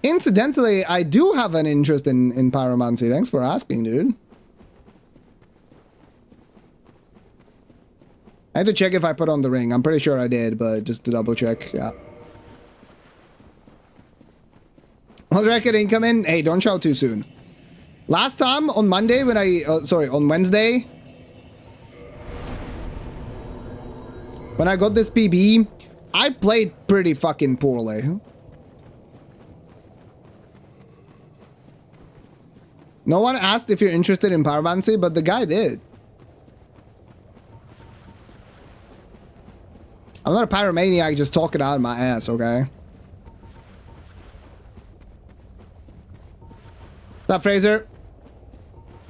Incidentally, I do have an interest in pyromancy. Thanks for asking, dude. I had to check if I put on the ring. I'm pretty sure I did, but just to double check, yeah. World record incoming. Hey, don't shout too soon. Last time on Monday when on Wednesday, when I got this PB, I played pretty fucking poorly. No one asked if you're interested in pyromancy, but the guy did. I'm not a pyromaniac just talking out of my ass, okay? What's up, Fraser?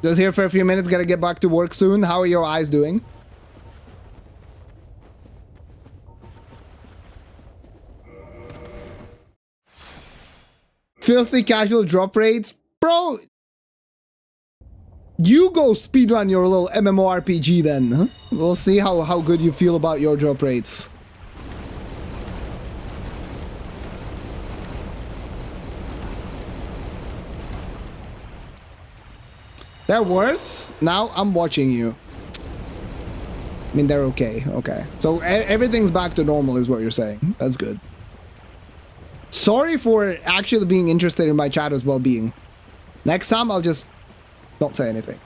Just here for a few minutes, gotta get back to work soon. How are your eyes doing? Filthy casual drop rates? Bro! You go speedrun your little MMORPG then, huh? We'll see how good you feel about your drop rates. They're worse? Now I'm watching you. I mean, they're okay. Okay. So everything's back to normal is what you're saying. That's good. Sorry for actually being interested in my chatter's well-being. Next time, I'll just not say anything.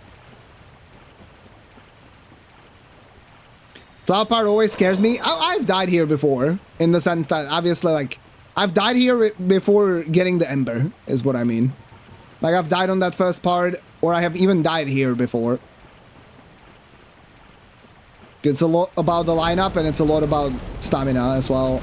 Cloud part always scares me. I've died here before, in the sense that obviously, like, I've died here before getting the Ember, is what I mean. Like, I've died on that first part, or I have even died here before. It's a lot about the lineup, and it's a lot about stamina as well.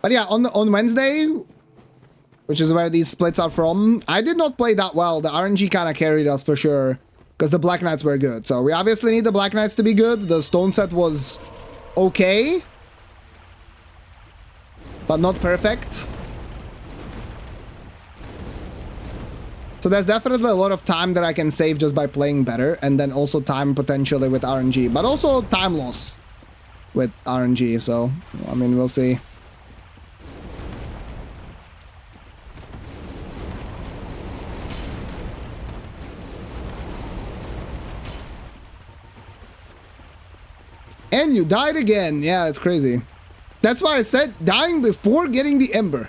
But yeah, on Wednesday, which is where these splits are from, I did not play that well. The RNG kind of carried us for sure. because the Black Knights were good. So we obviously need the Black Knights to be good. The stone set was okay, but not perfect. So there's definitely a lot of time that I can save just by playing better, and then also time potentially with RNG, but also time loss with RNG. So, I mean, we'll see. And you died again. Yeah, it's crazy. That's why I said dying before getting the Ember.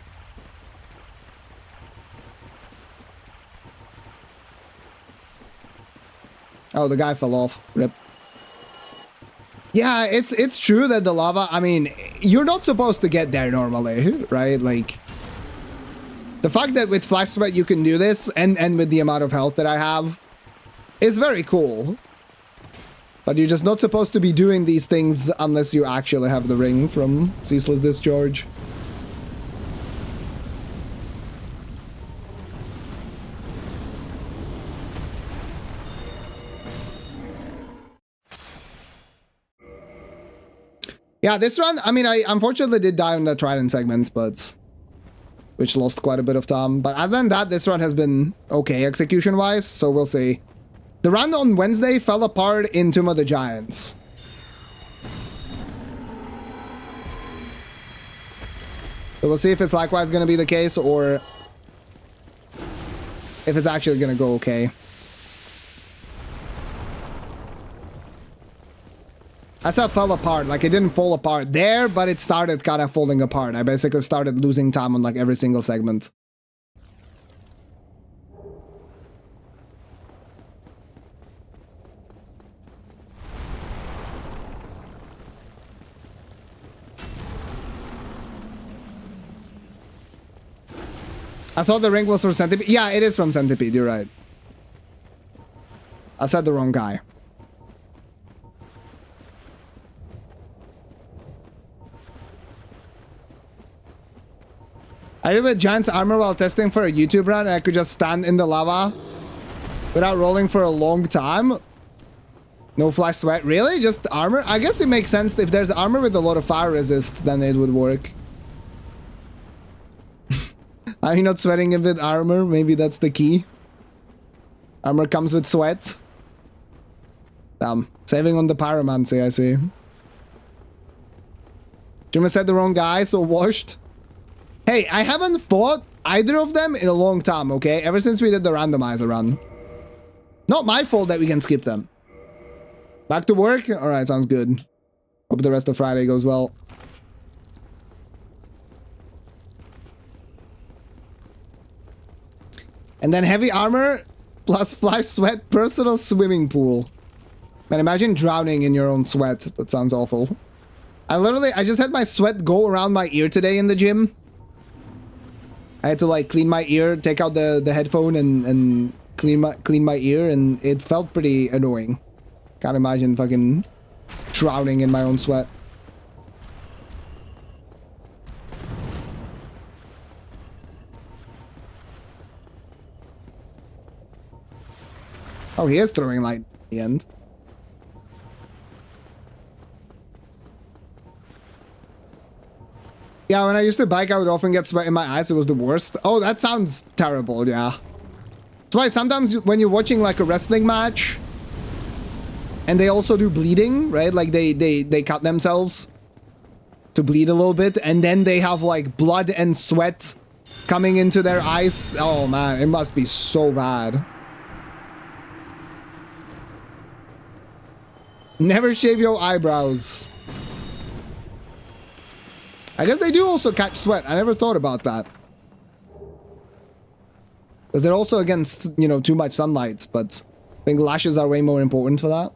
Oh, the guy fell off. Rip. Yeah, it's true that the lava, I mean, you're not supposed to get there normally, right? Like, the fact that with Flash Sweat you can do this, and with the amount of health that I have, is very cool. But you're just not supposed to be doing these things unless you actually have the ring from Ceaseless Discharge. Yeah, this run, I mean, I unfortunately did die on the Trident segment, but which lost quite a bit of time. But other than that, this run has been okay execution-wise, so we'll see. The run on Wednesday fell apart in Tomb of the Giants. So we'll see if it's likewise going to be the case, or if it's actually going to go okay. I said fell apart, like it didn't fall apart there, but it started kind of falling apart. I basically started losing time on like every single segment. I thought the ring was from Centipede. Yeah, it is from Centipede, you're right. I said the wrong guy. I did with Giant's armor while testing for a YouTube run, and I could just stand in the lava without rolling for a long time. No Flash Sweat. Really? Just armor? I guess it makes sense. If there's armor with a lot of fire resist, then it would work. Are you not sweating it with armor? Maybe that's the key. Armor comes with sweat. Saving on the pyromancy, I see. Jimmy said the wrong guy, so washed. Hey, I haven't fought either of them in a long time, okay? Ever since we did the randomizer run. Not my fault that we can skip them. Back to work? Alright, sounds good. Hope the rest of Friday goes well. And then heavy armor plus Flash Sweat personal swimming pool. Man, imagine drowning in your own sweat. That sounds awful. I just had my sweat go around my ear today in the gym. I had to like clean my ear, take out the headphone and clean my ear, and it felt pretty annoying. Can't imagine fucking drowning in my own sweat. Oh, he is throwing light at the end. Yeah, when I used to bike, I would often get sweat in my eyes. It was the worst. Oh, that sounds terrible, yeah. That's why sometimes when you're watching like a wrestling match, and they also do bleeding, right? Like they cut themselves to bleed a little bit, and then they have like blood and sweat coming into their eyes. Oh man, it must be so bad. Never shave your eyebrows. I guess they do also catch sweat. I never thought about that. Because they're also against, you know, too much sunlight, but I think lashes are way more important for that.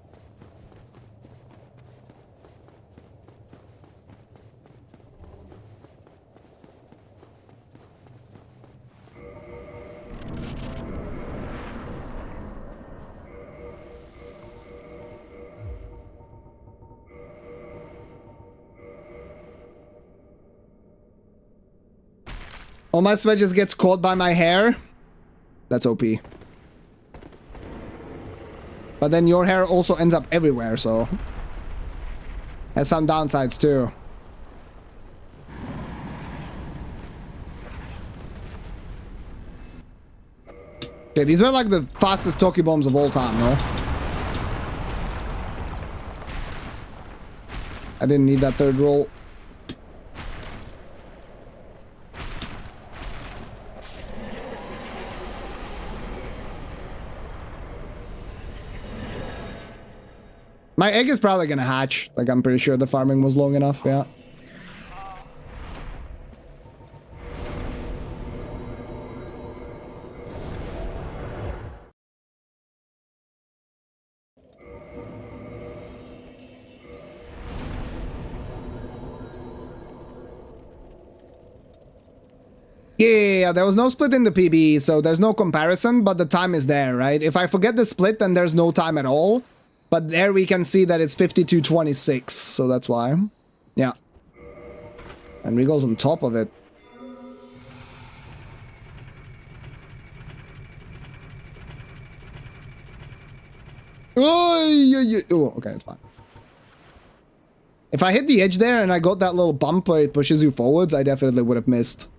All my sweat just gets caught by my hair. That's OP. But then your hair also ends up everywhere, so... Has some downsides too. Okay, these were like the fastest Toki bombs of all time, no? I didn't need that third roll. My egg is probably gonna hatch. Like, I'm pretty sure the farming was long enough, yeah. Yeah, there was no split in the PB, so there's no comparison, but the time is there, right? If I forget the split, then there's no time at all. But there we can see that it's 52:26, so that's why. Yeah. And Regal's on top of it. Oh, yeah. Oh, okay, it's fine. If I hit the edge there and I got that little bump where it pushes you forwards, I definitely would have missed.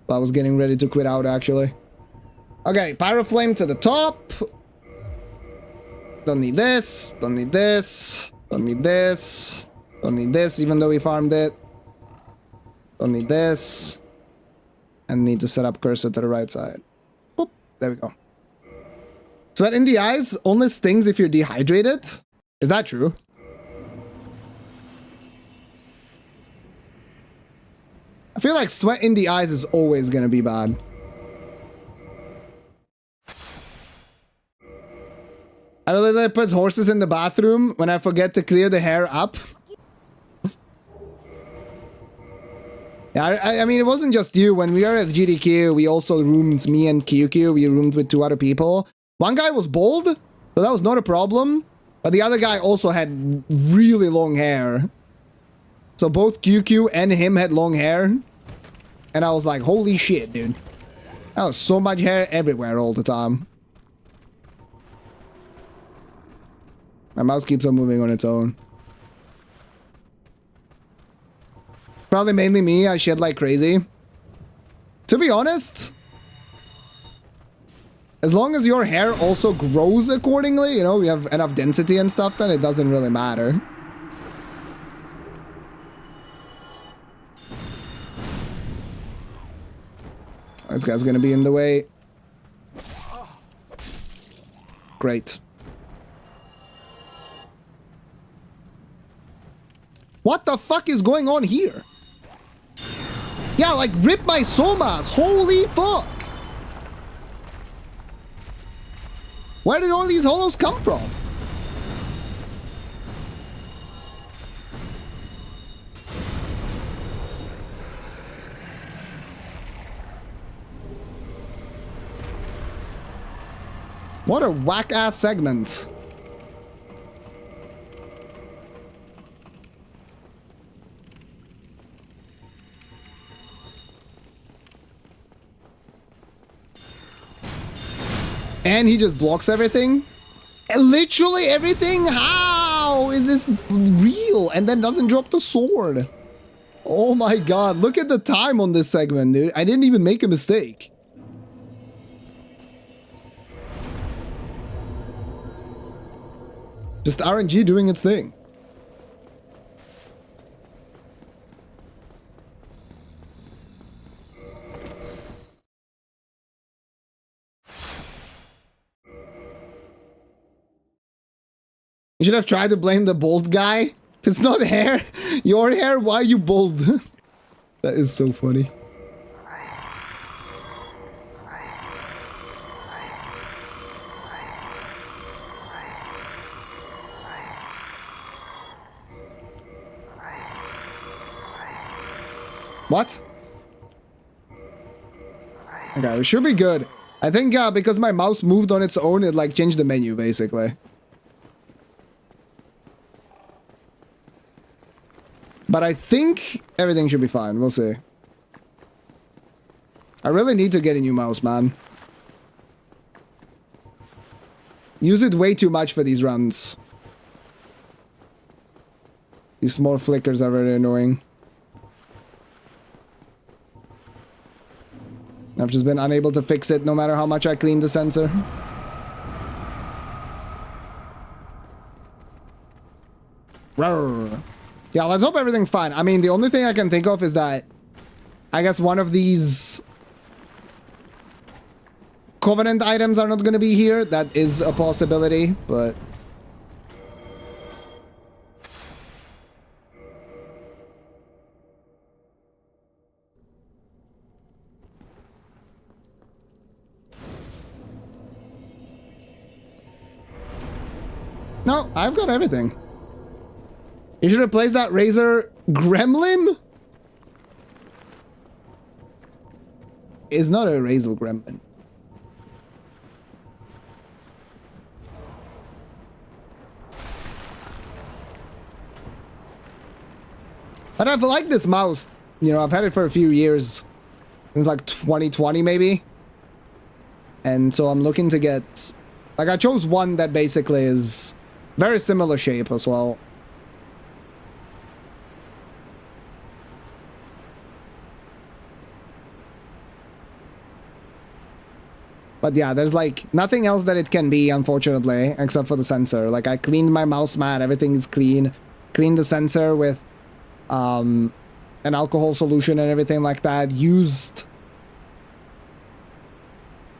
But I was getting ready to quit out, actually. Okay, Pyro Flame to the top. Don't need this. Don't need this. Don't need this. Don't need this, even though we farmed it. Don't need this. And need to set up cursor to the right side. Boop. There we go. Sweat in the eyes only stings if you're dehydrated. Is that true? I feel like sweat in the eyes is always gonna be bad. I literally put horses in the bathroom when I forget to clear the hair up. Yeah, I mean, it wasn't just you. When we were at GDQ, we also roomed, me and QQ, we roomed with 2 other people. One guy was bald, so that was not a problem. But the other guy also had really long hair. So both QQ and him had long hair. And I was like, holy shit, dude. That was so much hair everywhere all the time. My mouse keeps on moving on its own. Probably mainly me, I shed like crazy. To be honest, as long as your hair also grows accordingly, you know, we have enough density and stuff, then it doesn't really matter. This guy's gonna be in the way. Great. What the fuck is going on here? Yeah, like, rip my somas! Holy fuck! Where did all these holos come from? What a whack-ass segment. And he just blocks everything? Literally everything? How is this real? And then doesn't drop the sword. Oh my god, look at the time on this segment, dude. I didn't even make a mistake. Just RNG doing its thing. You should have tried to blame the bald guy. If it's not hair, your hair, why are you bald? That is so funny. What? Okay, we should be good. I think because my mouse moved on its own, it like changed the menu basically. But I think everything should be fine. We'll see. I really need to get a new mouse, man. use it way too much for these runs. These small flickers are very annoying. I've just been unable to fix it no matter how much I clean the sensor. Rawr. Yeah, let's hope everything's fine. I mean, the only thing I can think of is that I guess one of these Covenant items are not going to be here. That is a possibility, but... No, I've got everything. You should replace that Razor Gremlin? It's not a Razor Gremlin. But I've liked this mouse. You know, I've had it for a few years. Since like 2020 maybe. And so I'm looking to get... Like I chose one that basically is very similar shape as well. But yeah, there's like nothing else that it can be, unfortunately, except for the sensor. Like I cleaned my mouse mat, everything is clean. Cleaned the sensor with an alcohol solution and everything like that. Used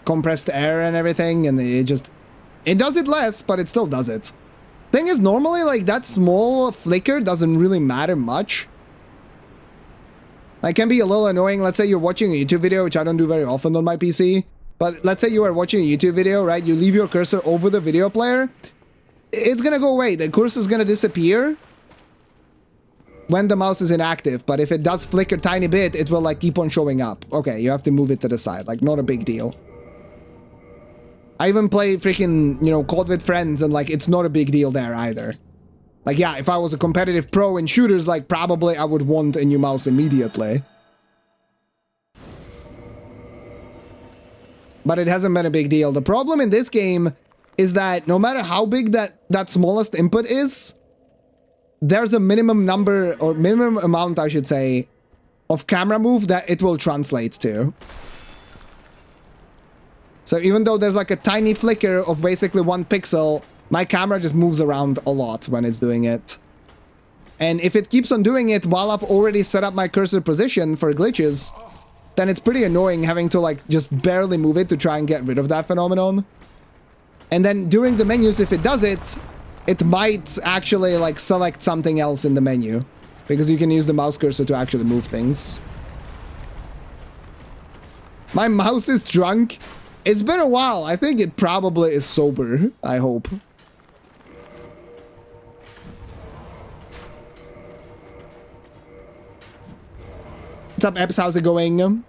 compressed air and everything, and it does it less, but it still does it. Thing is, normally like that small flicker doesn't really matter much. It can be a little annoying. Let's say you're watching a YouTube video, which I don't do very often on my PC. But let's say you are watching a YouTube video, right? You leave your cursor over the video player. It's gonna go away. The cursor is gonna disappear when the mouse is inactive. But if it does flicker tiny bit, it will like keep on showing up. Okay, you have to move it to the side. Like, not a big deal. I even play freaking, you know, COD with friends, and like, it's not a big deal there either. Like, yeah, if I was a competitive pro in shooters, like, probably I would want a new mouse immediately. But it hasn't been a big deal. The problem in this game is that no matter how big that smallest input is, there's a minimum number, or minimum amount, I should say, of camera move that it will translate to. So even though there's like a tiny flicker of basically 1 pixel, my camera just moves around a lot when it's doing it. And if it keeps on doing it while I've already set up my cursor position for glitches, then it's pretty annoying having to like just barely move it to try and get rid of that phenomenon. And then during the menus, if it does it, it might actually like select something else in the menu, because you can use the mouse cursor to actually move things. My mouse is drunk. It's been a while. I think it probably is sober, I hope. What's up, Eps? How's it going?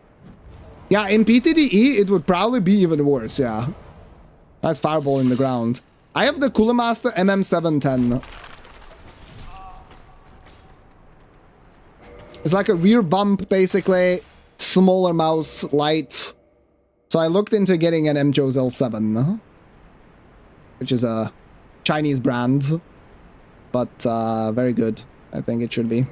Yeah, in PTDE, it would probably be even worse, yeah. That's fireball in the ground. I have the Cooler Master MM710. It's like a rear bump, basically. Smaller mouse, light. So I looked into getting an MJOS L7, which is a Chinese brand, but very good. I think it should be.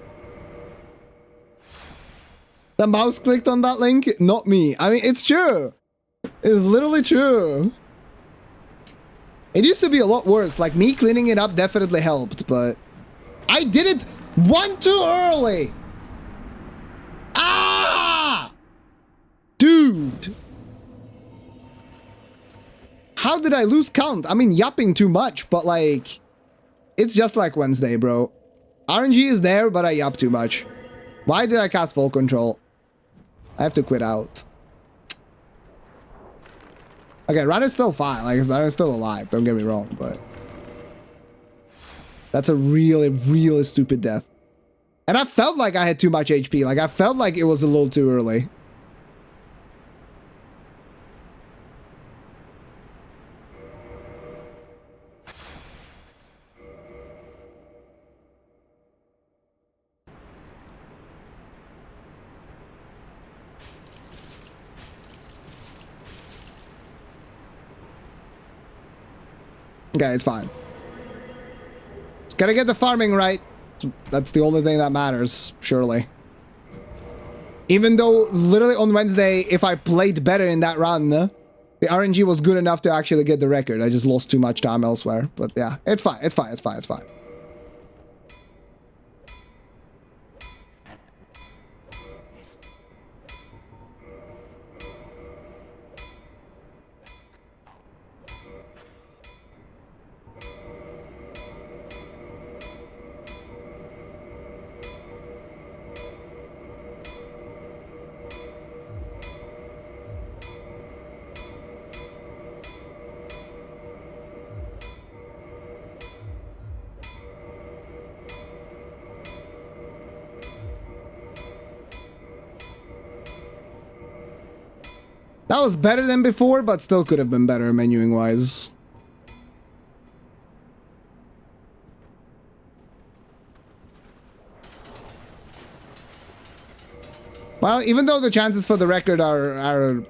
The mouse clicked on that link? Not me. I mean, it's true. It's literally true. It used to be a lot worse. Like, me cleaning it up definitely helped, but I did it one too early. Ah! Dude. How did I lose count? I mean, yapping too much, but like, it's just like Wednesday, bro. RNG is there, but I yap too much. Why did I cast full control? I have to quit out. Okay, Run is still fine. Like, Run is still alive. Don't get me wrong, but that's a really, really stupid death. And I felt like I had too much HP. Like, I felt like it was a little too early. Okay, it's fine. Just gotta get the farming right. That's the only thing that matters, surely. Even though, literally on Wednesday, if I played better in that run, the RNG was good enough to actually get the record. I just lost too much time elsewhere. But yeah, it's fine, it's fine, it's fine, it's fine. That was better than before, but still could have been better menuing wise. Well, even though the chances for the record are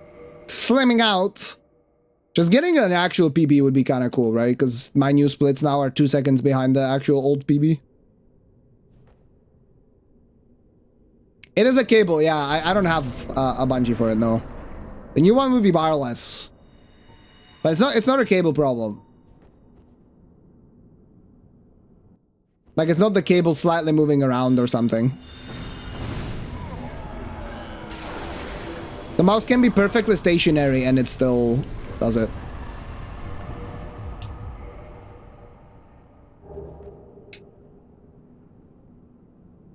slimming out, just getting an actual PB would be kind of cool, right? Because my new splits now are 2 seconds behind the actual old PB. It is a cable, yeah. I don't have a bungee for it, no. The new one would be wireless, but it's not a cable problem. Like, it's not the cable slightly moving around or something. The mouse can be perfectly stationary and it still does it.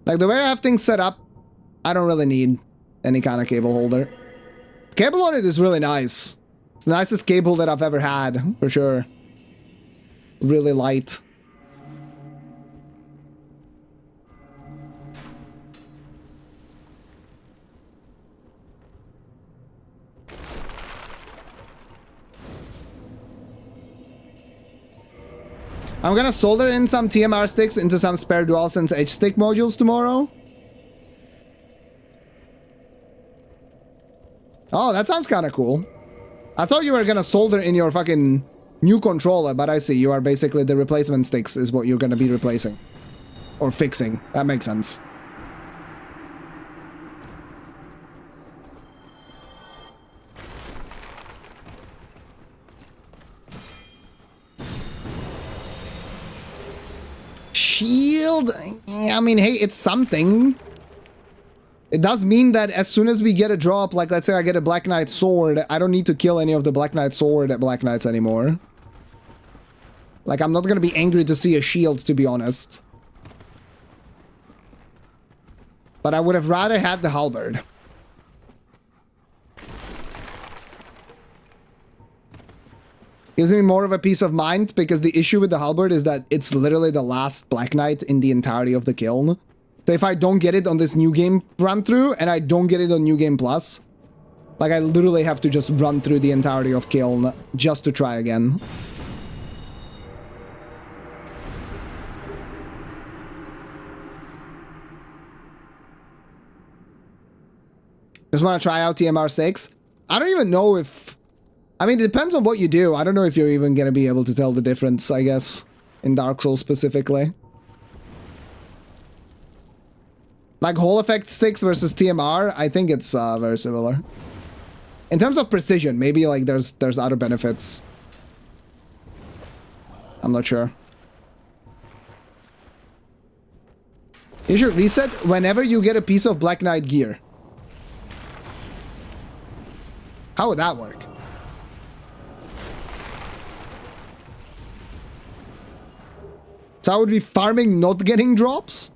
Like, the way I have things set up, I don't really need any kind of cable holder. Cable on it is really nice. It's the nicest cable that I've ever had, for sure. Really light. I'm gonna solder in some TMR sticks into some spare DualSense Edge stick modules tomorrow. Oh, that sounds kind of cool. I thought you were gonna solder in your fucking new controller, but I see you are basically the replacement sticks is what you're gonna be replacing. Or fixing. That makes sense. Shield? I mean, hey, it's something. It does mean that as soon as we get a drop, like let's say I get a Black Knight sword, I don't need to kill any of the Black Knight sword at Black Knights anymore. Like, I'm not gonna be angry to see a shield, to be honest. But I would have rather had the halberd. Gives me more of a peace of mind, because the issue with the halberd is that it's literally the last Black Knight in the entirety of the kiln. So if I don't get it on this new game run through, and I don't get it on New Game Plus, like, I literally have to just run through the entirety of Kiln just to try again. Just want to try out TMR 6. I don't even know if... I mean, it depends on what you do. I don't know if you're even going to be able to tell the difference, I guess, in Dark Souls specifically. Like Hall Effect sticks versus TMR, I think it's very similar. In terms of precision, maybe like there's other benefits. I'm not sure. You should reset whenever you get a piece of Black Knight gear. How would that work? So I would be farming not getting drops?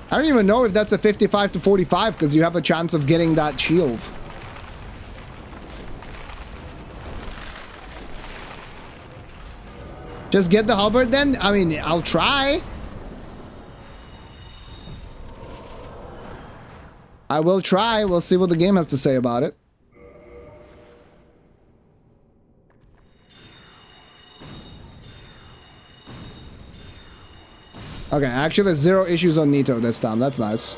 I don't even know if that's a 55 to 45 because you have a chance of getting that shield. Just get the halberd then? I mean, I'll try. I will try. We'll see what the game has to say about it. Okay, actually there's 0 issues on Nito this time. That's nice.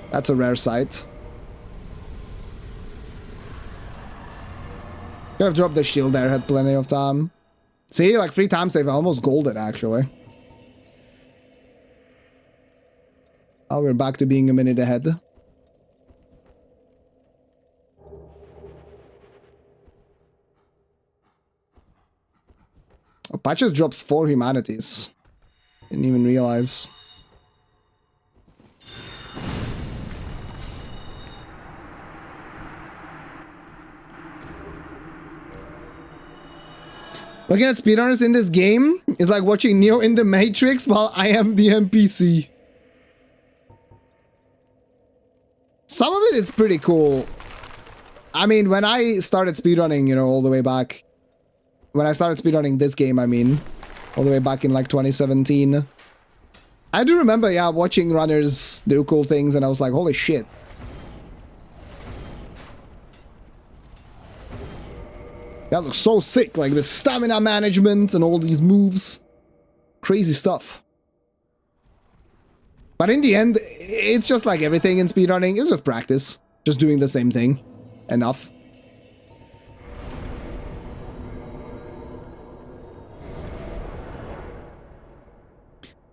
That's a rare sight. Could have dropped the shield there, had plenty of time. See, like 3 times they've almost golded actually. Oh, we're back to being a minute ahead. Oh, Patches drops 4 humanities. Didn't even realize. Looking at speedrunners in this game is like watching Neo in the Matrix while I am the NPC. Some of it is pretty cool. I mean, when I started speedrunning, you know, all the way back. When I started speedrunning this game, I mean, all the way back in like 2017. I do remember, yeah, watching runners do cool things and I was like, holy shit. That looks so sick, like the stamina management and all these moves. Crazy stuff. But in the end, it's just like everything in speedrunning. It's just practice. Just doing the same thing. Enough.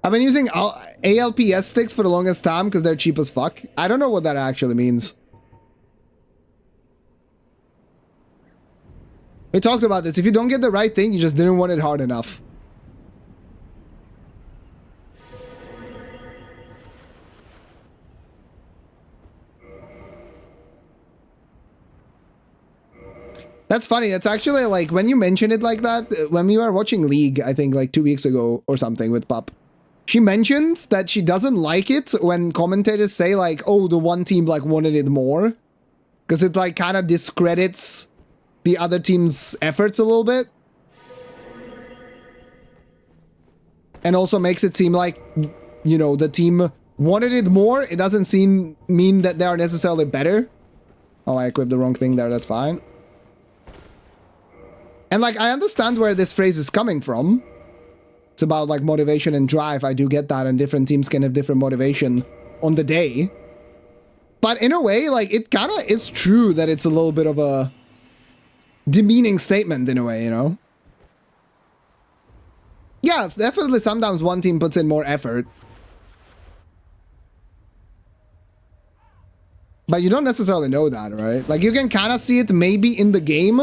I've been using ALPS sticks for the longest time because they're cheap as fuck. I don't know what that actually means. We talked about this. If you don't get the right thing, you just didn't want it hard enough. That's funny. That's actually like when you mention it like that, when we were watching League, I think like 2 weeks ago or something with Pup. She mentions that she doesn't like it when commentators say like, oh, the one team like wanted it more. Because it like kind of discredits the other team's efforts a little bit. And also makes it seem like, you know, the team wanted it more. It doesn't mean that they are necessarily better. Oh, I equipped the wrong thing there. That's fine. And like, I understand where this phrase is coming from. It's about like motivation and drive. I do get that, and different teams can have different motivation on the day. But in a way, like, it kind of is true that it's a little bit of a demeaning statement in a way, you know? Yeah, it's definitely sometimes one team puts in more effort. But you don't necessarily know that, right? Like, you can kind of see it maybe in the game.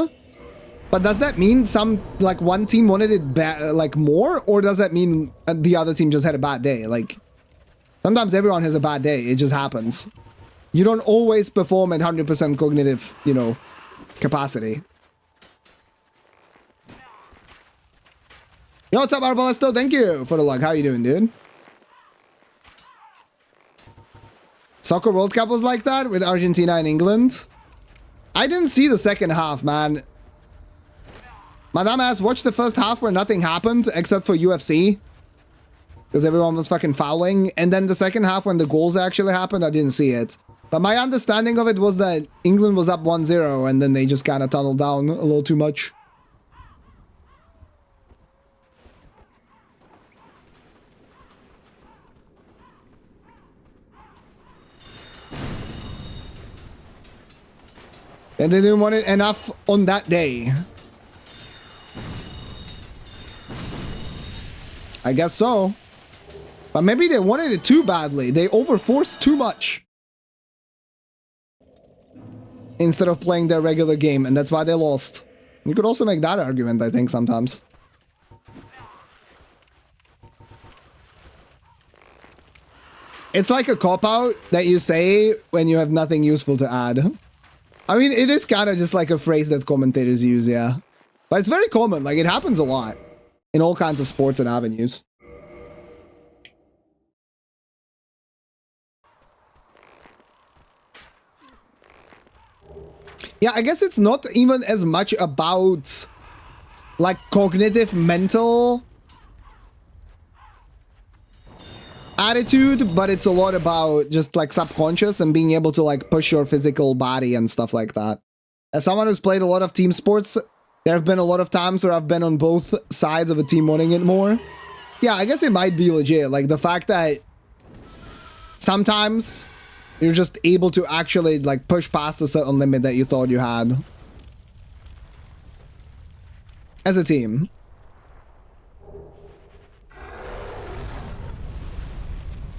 But does that mean like, one team wanted it like, more? Or does that mean the other team just had a bad day? Like, sometimes everyone has a bad day. It just happens. You don't always perform at 100% cognitive, you know, capacity. Yo, what's up, Arbalesto? Thank you for the luck. How you doing, dude? Soccer World Cup was like that with Argentina and England. I didn't see the second half, man. My dumb ass watched the first half where nothing happened except for UFC. Because everyone was fucking fouling. And then the second half when the goals actually happened, I didn't see it. But my understanding of it was that England was up 1-0 and then they just kind of tunneled down a little too much. And they didn't want it enough on that day. I guess so. But maybe they wanted it too badly. They overforced too much. Instead of playing their regular game, and that's why they lost. You could also make that argument, I think, sometimes. It's like a cop-out that you say when you have nothing useful to add. I mean, it is kind of just like a phrase that commentators use, yeah. But it's very common, like it happens a lot. In all kinds of sports and avenues. Yeah, I guess it's not even as much about like cognitive, mental attitude, but it's a lot about just like subconscious and being able to like push your physical body and stuff like that. As someone who's played a lot of team sports, there have been a lot of times where I've been on both sides of a team wanting it more. Yeah, I guess it might be legit. Like the fact that sometimes you're just able to actually like push past a certain limit that you thought you had. as a team.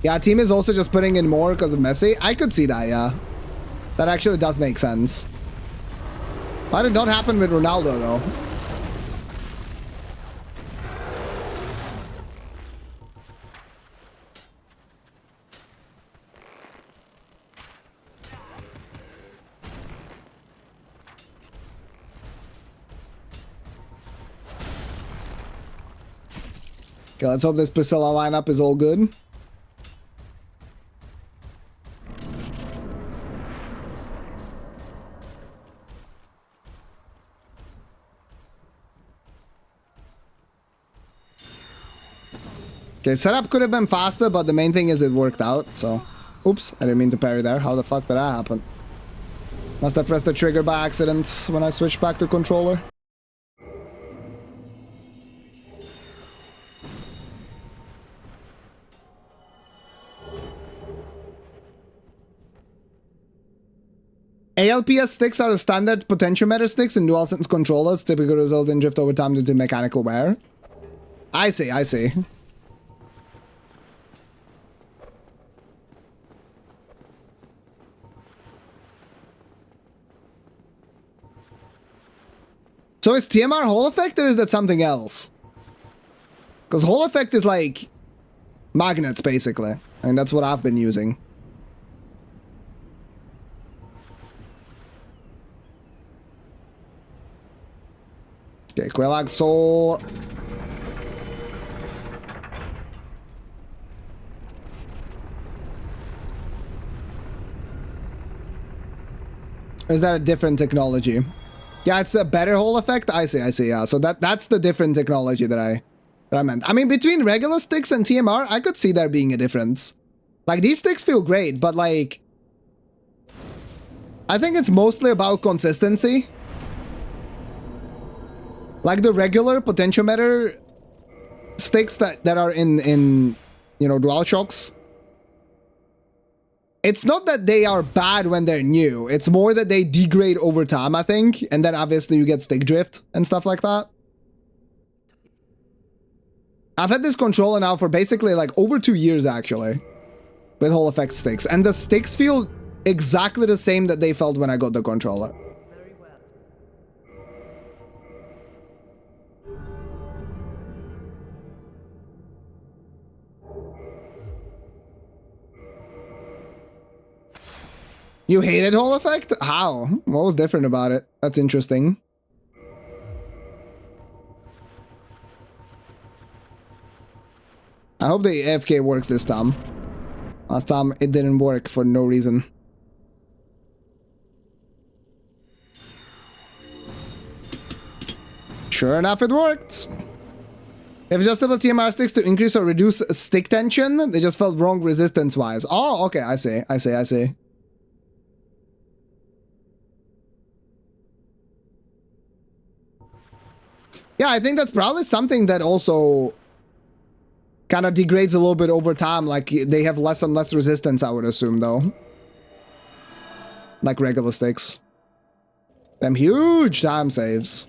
Yeah, team is also just putting in more because of Messi. I could see that, yeah. That actually does make sense. Why did not happen with Ronaldo, though? Okay, let's hope this Priscilla lineup is all good. Okay, setup could have been faster, but the main thing is it worked out, so... Oops, I didn't mean to parry there. How the fuck did that happen? Must have pressed the trigger by accident when I switched back to controller. ALPS sticks are the standard potentiometer sticks in DualSense controllers, typically result in drift over time due to mechanical wear. I see, I see. So is TMR Hall Effect or is that something else? Because Hall Effect is like magnets, basically. I mean, that's what I've been using. Okay, Quelag Soul. Or is that a different technology? Yeah, it's a better Hall Effect? I see, yeah. So that's the different technology that I meant. I mean, between regular sticks and TMR, I could see there being a difference. Like, these sticks feel great, but like... I think it's mostly about consistency. Like the regular potentiometer sticks that are in you know, DualShocks. It's not that they are bad when they're new. It's more that they degrade over time, I think. And then obviously you get stick drift and stuff like that. I've had this controller now for basically like over 2 years, actually. With Hall Effect sticks. And the sticks feel exactly the same that they felt when I got the controller. Very well. You hated Hall Effect? How? What was different about it? That's interesting. I hope the AFK works this time. Last time it didn't work for no reason. Sure enough, it worked. If adjustable TMR sticks to increase or reduce stick tension, they just felt wrong resistance-wise. Oh, okay, I see. Yeah, I think that's probably something that also kind of degrades a little bit over time. Like, they have less and less resistance, I would assume, though. Like regular sticks. Them huge time saves.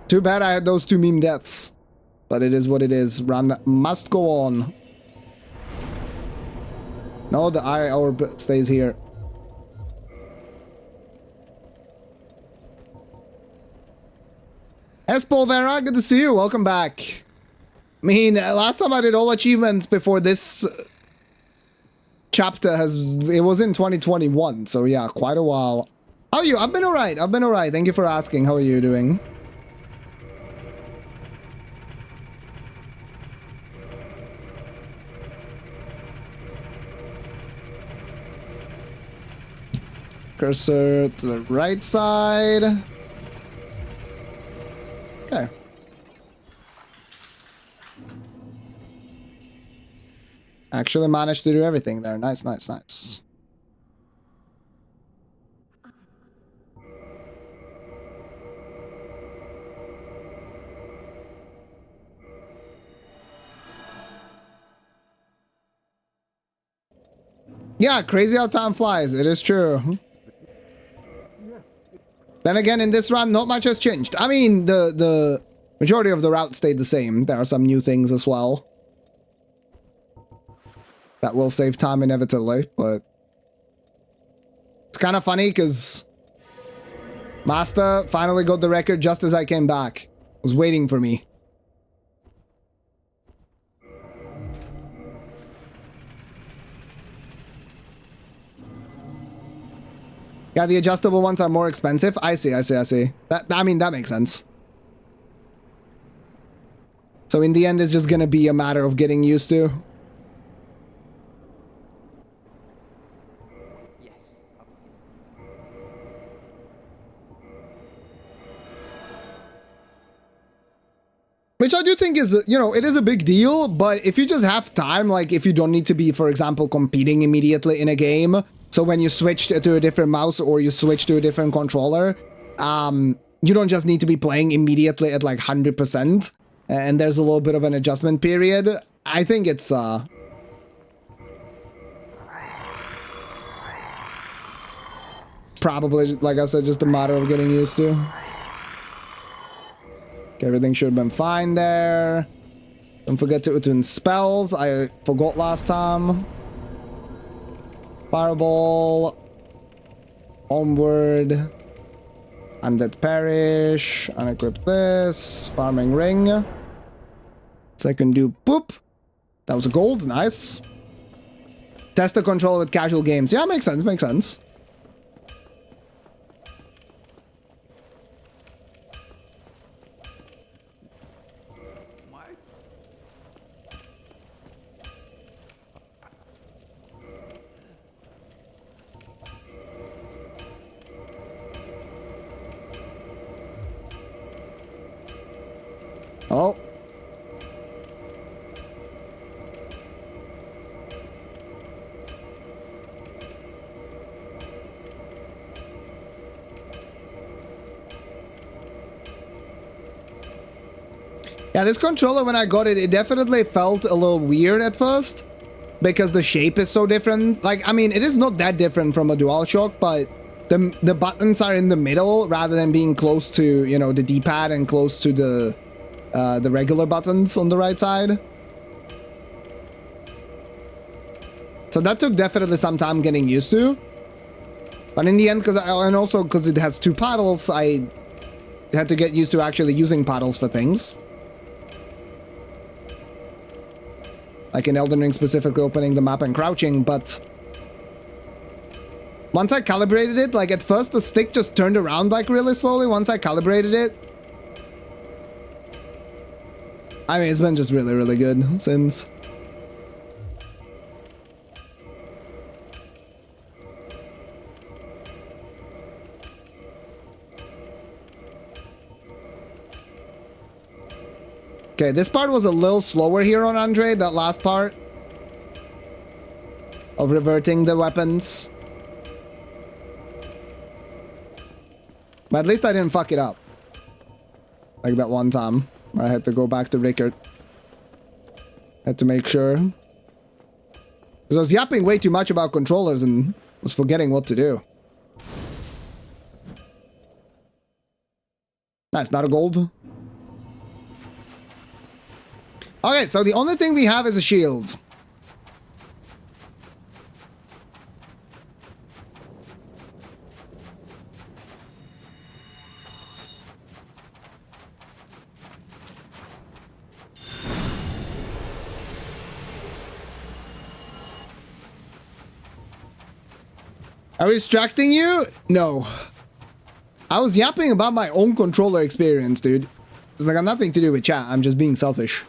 Too bad I had those 2 meme deaths. But it is what it is. Run must go on. No, the eye orb stays here. Espol Vera, good to see you. Welcome back. I mean, last time I did all achievements before this chapter it was in 2021. So yeah, quite a while. How are you? I've been alright. Thank you for asking. How are you doing? Cursor to the right side. Okay. Actually managed to do everything there. Nice. Yeah, crazy how time flies. It is true. Then again, in this run, not much has changed. I mean, the majority of the route stayed the same. There are some new things as well that will save time inevitably, but it's kind of funny because Master finally got the record just as I came back. Was waiting for me. Yeah, the adjustable ones are more expensive. I see. I mean, that makes sense. So in the end, it's just gonna be a matter of getting used to. Yes. Which I do think is, you know, it is a big deal, but if you just have time, like if you don't need to be, for example, competing immediately in a game, so when you switch to a different mouse or you switch to a different controller, you don't just need to be playing immediately at like 100%, and there's a little bit of an adjustment period. I think it's, probably, like I said, just a matter of getting used to. Everything should have been fine there. Don't forget to attune spells. I forgot last time. Fireball. Onward. Undead Perish. Unequip this. Farming Ring. Second do poop. That was a gold. Nice. Test the controller with casual games. Yeah, makes sense. Makes sense. Oh. Yeah, this controller, when I got it, it definitely felt a little weird at first because the shape is so different. Like, I mean, it is not that different from a DualShock, but the buttons are in the middle rather than being close to, you know, the D-pad and close to the regular buttons on the right side. So that took definitely some time getting used to. But in the end, and also because it has two paddles, I had to get used to actually using paddles for things. Like in Elden Ring, specifically opening the map and crouching, but once I calibrated it, like at first the stick just turned around like really slowly. Once I calibrated it, I mean, it's been just really, really good since. Okay, this part was a little slower here on Andre, that last part of reverting the weapons. But at least I didn't fuck it up. Like that one time where I had to go back to Rickard. Had to make sure. Because I was yapping way too much about controllers and was forgetting what to do. Nice, not a gold. Okay, so the only thing we have is a shield. Are we distracting you? No. I was yapping about my own controller experience, dude. It's like, I'm nothing to do with chat. I'm just being selfish.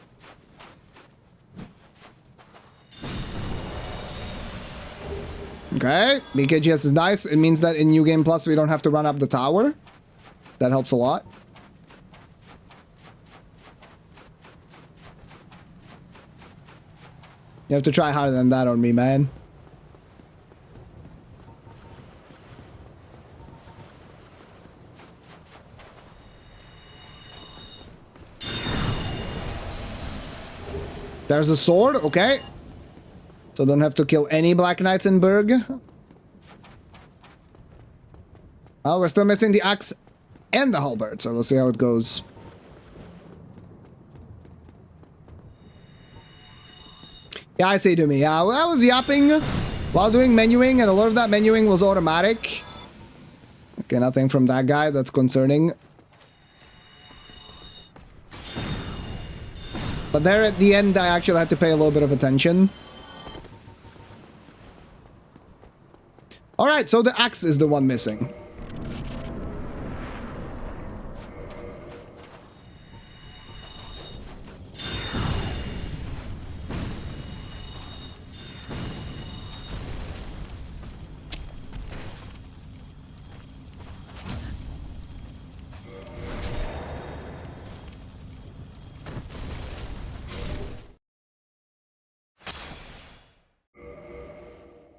Okay, BKGS is nice. It means that in New Game Plus, we don't have to run up the tower. That helps a lot. You have to try harder than that on me, man. There's a sword, okay. So don't have to kill any Black Knights in Berg. Oh, we're still missing the axe and the halberd, so we'll see how it goes. Yeah, I say to me, yeah, well, I was yapping while doing menuing, and a lot of that menuing was automatic. Okay, nothing from that guy, that's concerning. But there at the end, I actually had to pay a little bit of attention. Alright, so the axe is the one missing.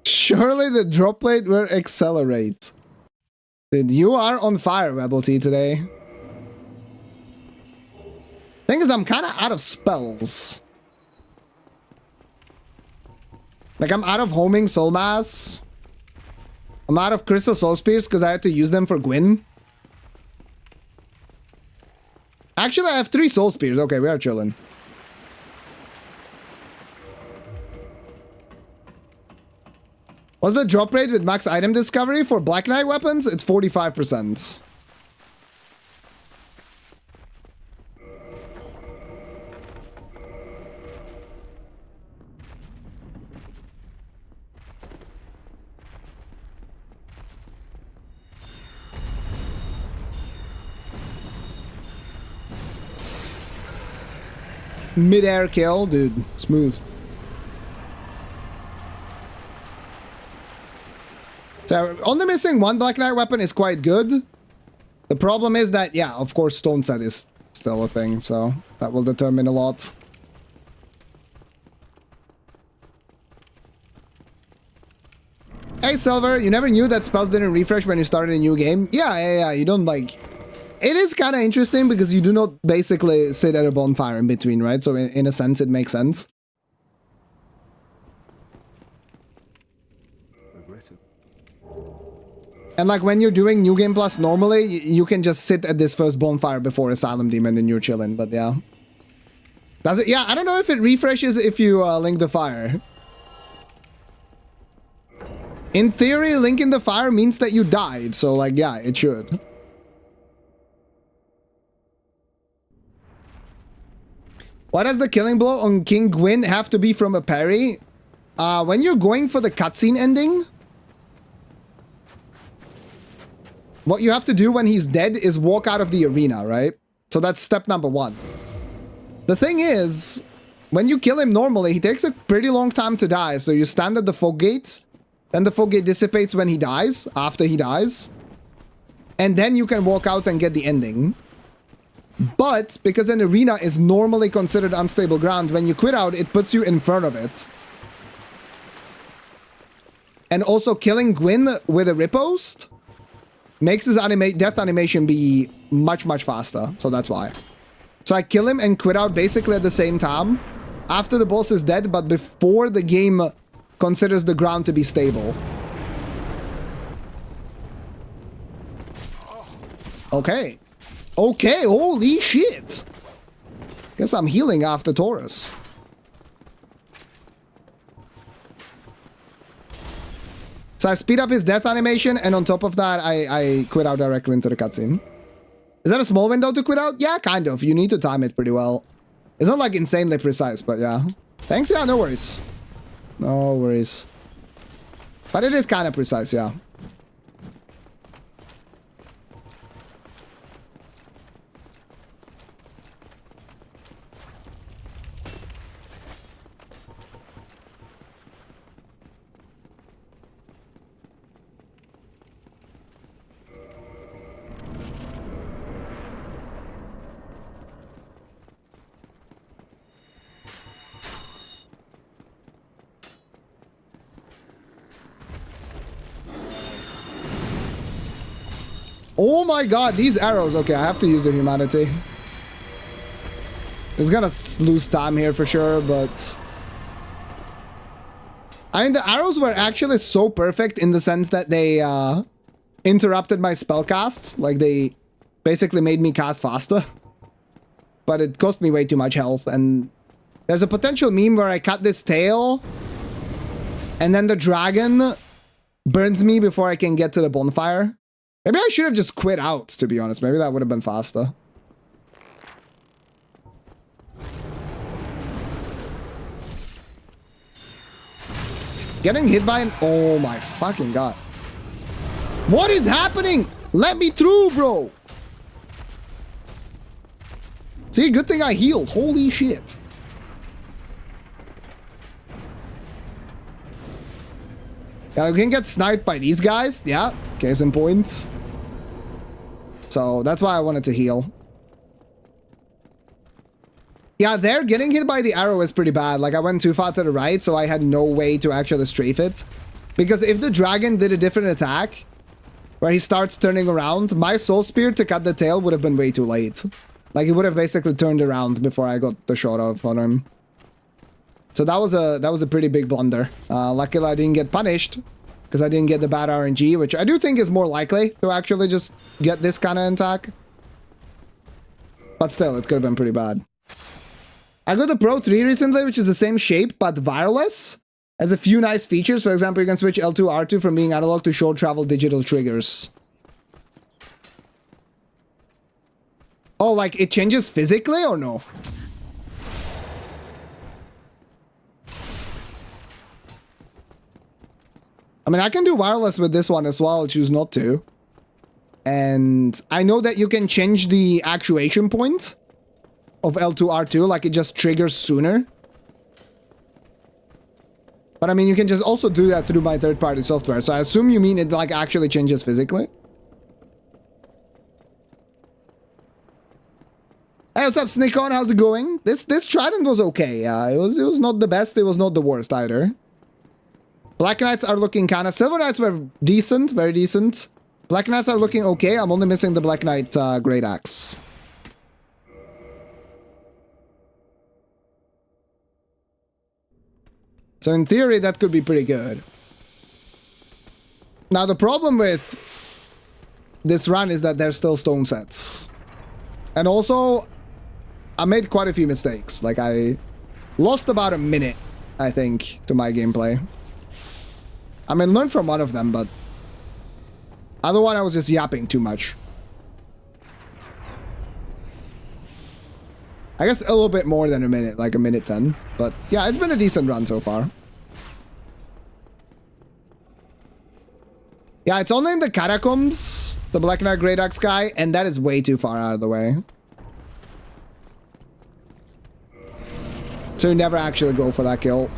Surely the drop plate will accelerate. Dude, you are on fire, Rebel T, today. Thing is, I'm kind of out of spells. Like, I'm out of homing soul mass. I'm out of crystal soul spears because I had to use them for Gwyn. Actually, I have 3 soul spears. Okay, we are chilling. What's the drop rate with max item discovery for Black Knight weapons? It's 45%. Mid-air kill, dude. Smooth. So, only missing 1 Black Knight weapon is quite good. The problem is that, yeah, of course, stone set is still a thing, so that will determine a lot. Hey, Silver, you never knew that spells didn't refresh when you started a new game? Yeah, you don't, like... It is kind of interesting because you do not basically sit at a bonfire in between, right? So, in a sense, it makes sense. And like when you're doing New Game Plus normally, you can just sit at this first bonfire before Asylum Demon and you're chilling, but yeah. Does it? Yeah, I don't know if it refreshes if you link the fire. In theory, linking the fire means that you died, so like, yeah, it should. Why does the killing blow on King Gwyn have to be from a parry? When you're going for the cutscene ending, what you have to do when he's dead is walk out of the arena, right? So that's step number 1. The thing is, when you kill him normally, he takes a pretty long time to die. So you stand at the fog gate, then the fog gate dissipates when he dies, after he dies. And then you can walk out and get the ending. But because an arena is normally considered unstable ground, when you quit out, it puts you in front of it. And also killing Gwyn with a riposte makes his death animation be much, much faster. So that's why. So I kill him and quit out basically at the same time. After the boss is dead, but before the game considers the ground to be stable. Okay. Okay, holy shit. Guess I'm healing after Taurus. So I speed up his death animation, and on top of that, I quit out directly into the cutscene. Is that a small window to quit out? Yeah, kind of. You need to time it pretty well. It's not like insanely precise, but yeah. Thanks, yeah, no worries. No worries. But it is kind of precise, yeah. Oh my god, these arrows. Okay, I have to use the humanity. It's gonna lose time here for sure, but... I mean, the arrows were actually so perfect in the sense that they interrupted my spellcasts. Like, they basically made me cast faster. But it cost me way too much health, and there's a potential meme where I cut this tail, and then the dragon burns me before I can get to the bonfire. Maybe I should have just quit out, to be honest. Maybe that would have been faster. Getting hit by an... Oh my fucking god. What is happening? Let me through, bro. See, good thing I healed. Holy shit. Yeah, we can get sniped by these guys. Yeah, case in point. So that's why I wanted to heal. Yeah, there, getting hit by the arrow is pretty bad. Like, I went too far to the right, so I had no way to actually strafe it. Because if the dragon did a different attack, where he starts turning around, my soul spear to cut the tail would have been way too late. Like, he would have basically turned around before I got the shot off on him. So that was a pretty big blunder. Luckily, I didn't get punished, because I didn't get the bad RNG, which I do think is more likely to actually just get this kind of attack. But still, it could have been pretty bad. I got the Pro 3 recently, which is the same shape, but wireless. Has a few nice features. For example, you can switch L2, R2 from being analog to short travel digital triggers. Oh, like it changes physically or no? I mean, I can do wireless with this one as well. I'll choose not to. And I know that you can change the actuation point of L2, R2, like it just triggers sooner. But I mean, you can just also do that through my third-party software. So I assume you mean it like actually changes physically. Hey, what's up, Snickon? How's it going? This Trident was okay. It was not the best. It was not the worst either. Black Knights are looking kind of... Silver Knights were decent, very decent. Black Knights are looking okay. I'm only missing the Black Knight Great Axe. So in theory, that could be pretty good. Now, the problem with this run is that there's still stone sets. And also, I made quite a few mistakes. Like, I lost about a minute, I think, to my gameplay. I mean, learned from one of them, but... other one, I was just yapping too much. I guess a little bit more than a minute, like a minute 10. But yeah, it's been a decent run so far. Yeah, it's only in the catacombs, the Black Knight Great Axe guy, and that is way too far out of the way. So you never actually go for that kill.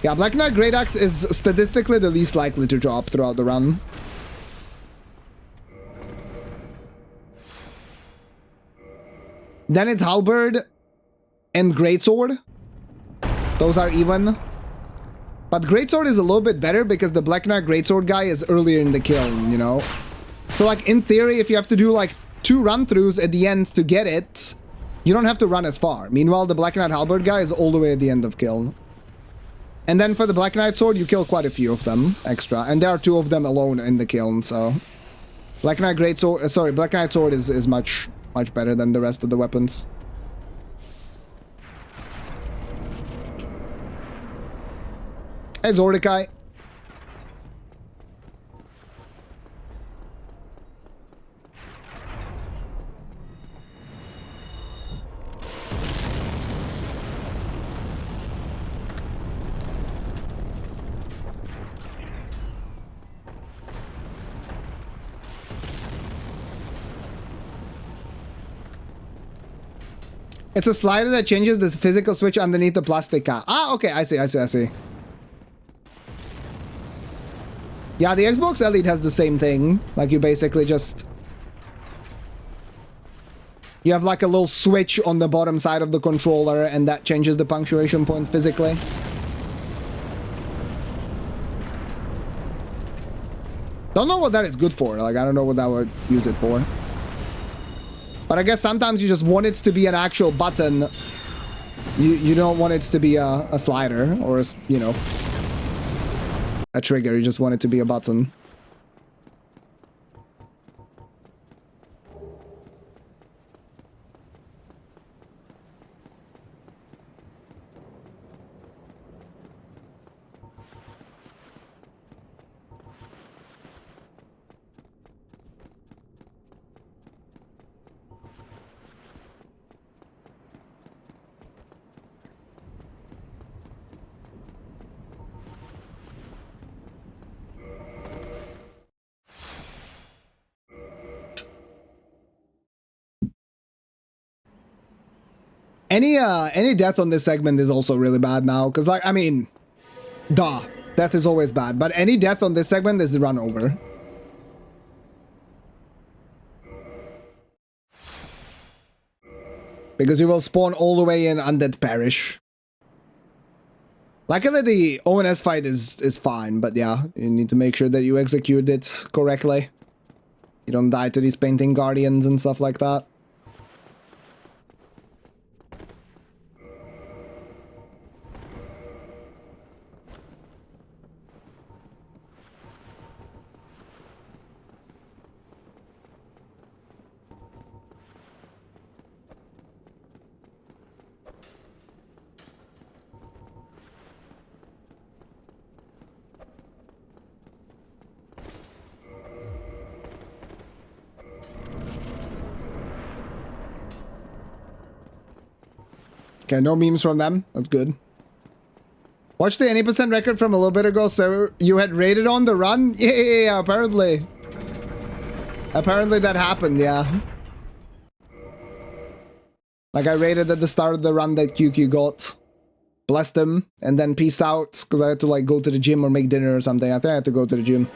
Yeah, Black Knight Great Axe is statistically the least likely to drop throughout the run. Then it's Halberd and Greatsword. Those are even. But Greatsword is a little bit better because the Black Knight Greatsword guy is earlier in the kill, you know? So, like, in theory, if you have to do, like, 2 run-throughs at the end to get it, you don't have to run as far. Meanwhile, the Black Knight Halberd guy is all the way at the end of kill. And then for the Black Knight Sword, you kill quite a few of them extra. And there are 2 of them alone in the kiln, so... Black Knight Greatsword... sorry, Black Knight Sword is much better than the rest of the weapons. Hey, Zordikai. It's a slider that changes the physical switch underneath the plastica. Ah, okay, I see. Yeah, the Xbox Elite has the same thing. Like, you basically just... you have like a little switch on the bottom side of the controller, and that changes the punctuation point physically. Don't know what that is good for. Like, I don't know what that would use it for. But I guess sometimes you just want it to be an actual button. You don't want it to be a slider or, you know, a trigger. You just want it to be a button. any death on this segment is also really bad now, because like, I mean, duh, death is always bad, but any death on this segment is the run over. Because you will spawn all the way in Undead Parish. Luckily the ONS fight is fine, but yeah, you need to make sure that you execute it correctly. You don't die to these painting guardians and stuff like that. Okay, no memes from them. That's good. Watch the 80% record from a little bit ago, so you had rated on the run? Yeah, apparently. Apparently that happened, yeah. Like I rated at the start of the run that QQ got. Blessed him, and then peaced out, because I had to like go to the gym or make dinner or something. I think I had to go to the gym.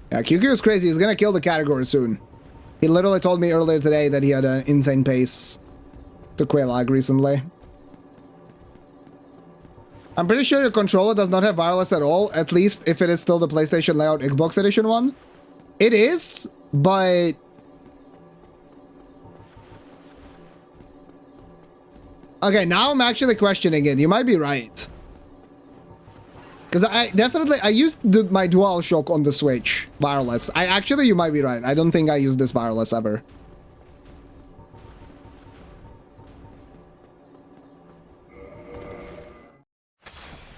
Yeah, QQ is crazy. He's gonna kill the category soon. He literally told me earlier today that he had an insane pace to Quelaag recently. I'm pretty sure your controller does not have wireless at all, at least if it is still the PlayStation Layout Xbox Edition one. It is, but... Okay, now I'm actually questioning it. You might be right. Because I used my DualShock on the Switch, wireless. You might be right. I don't think I used this wireless ever.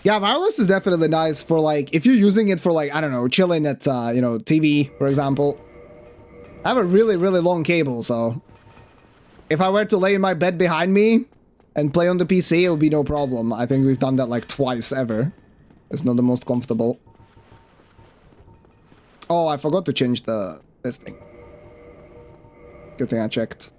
Yeah, wireless is definitely nice for like, if you're using it for like, I don't know, chilling at, you know, TV, for example. I have a really, really long cable, so if I were to lay in my bed behind me and play on the PC, it would be no problem. I think we've done that like twice ever. It's not the most comfortable. Oh, I forgot to change this thing. Good thing I checked.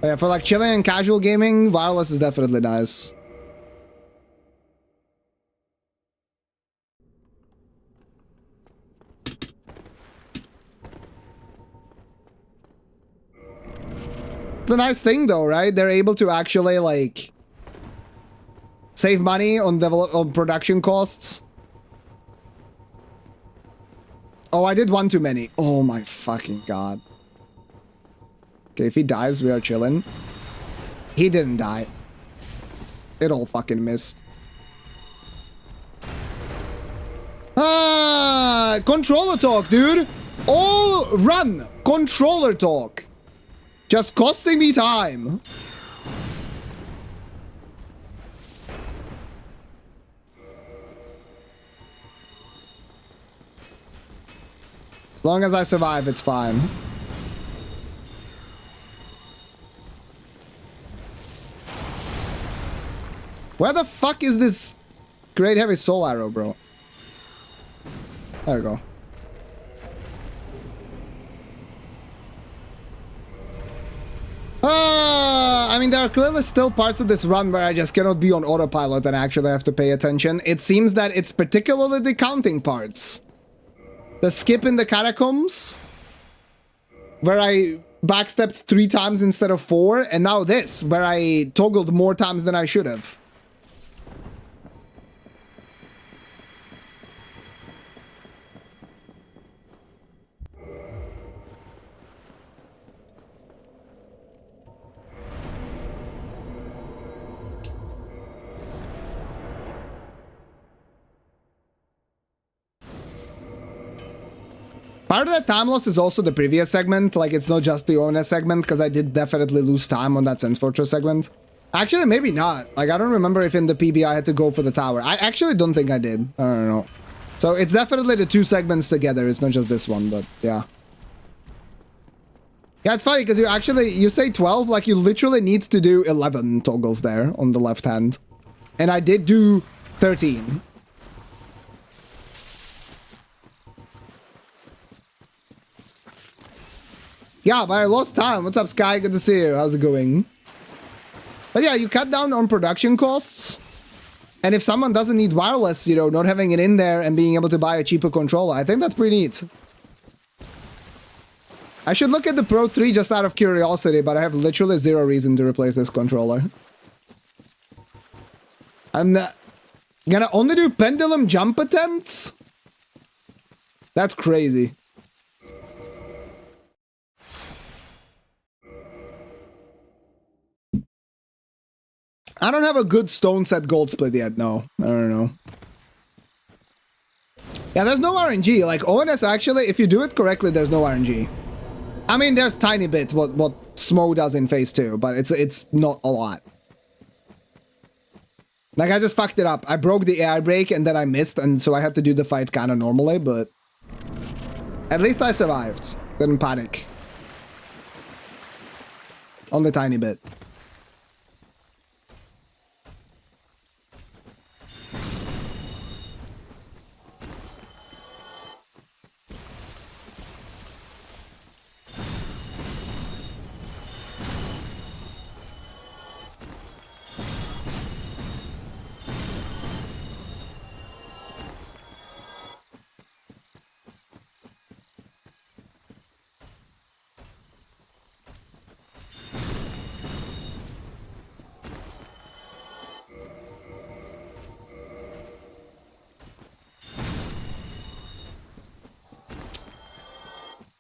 Yeah, for like chilling and casual gaming, wireless is definitely nice. It's a nice thing though, right? They're able to actually like save money on production costs. Oh, I did one too many. Oh my fucking god. Okay, if he dies, we are chilling. He didn't die. It all fucking missed. Ah, controller talk, dude. All run. Controller talk. Just costing me time. As long as I survive, it's fine. Where the fuck is this great heavy soul arrow, bro? There we go. I mean, there are clearly still parts of this run where I just cannot be on autopilot and actually have to pay attention. It seems that it's particularly the counting parts. The skip in the catacombs, where I backstepped 3 times instead of 4, and now this, where I toggled more times than I should have. Part of that time loss is also the previous segment, like it's not just the ONS segment, because I did definitely lose time on that Sense Fortress segment. Actually, maybe not. Like, I don't remember if in the PB I had to go for the tower. I actually don't think I did. I don't know. So it's definitely the 2 segments together. It's not just this one, but yeah. Yeah, it's funny because you say 12, like you literally need to do 11 toggles there on the left hand. And I did do 13. Yeah, but I lost time. What's up, Sky? Good to see you. How's it going? But yeah, you cut down on production costs. And if someone doesn't need wireless, you know, not having it in there and being able to buy a cheaper controller, I think that's pretty neat. I should look at the Pro 3 just out of curiosity, but I have literally zero reason to replace this controller. I'm gonna only do pendulum jump attempts? That's crazy. I don't have a good stone set gold split yet, no. I don't know. Yeah, there's no RNG. Like, ONS actually, if you do it correctly, there's no RNG. I mean, there's tiny bit what Smo does in phase 2, but it's not a lot. Like, I just fucked it up. I broke the air brake and then I missed, and so I had to do the fight kind of normally, but at least I survived. Didn't panic. Only tiny bit.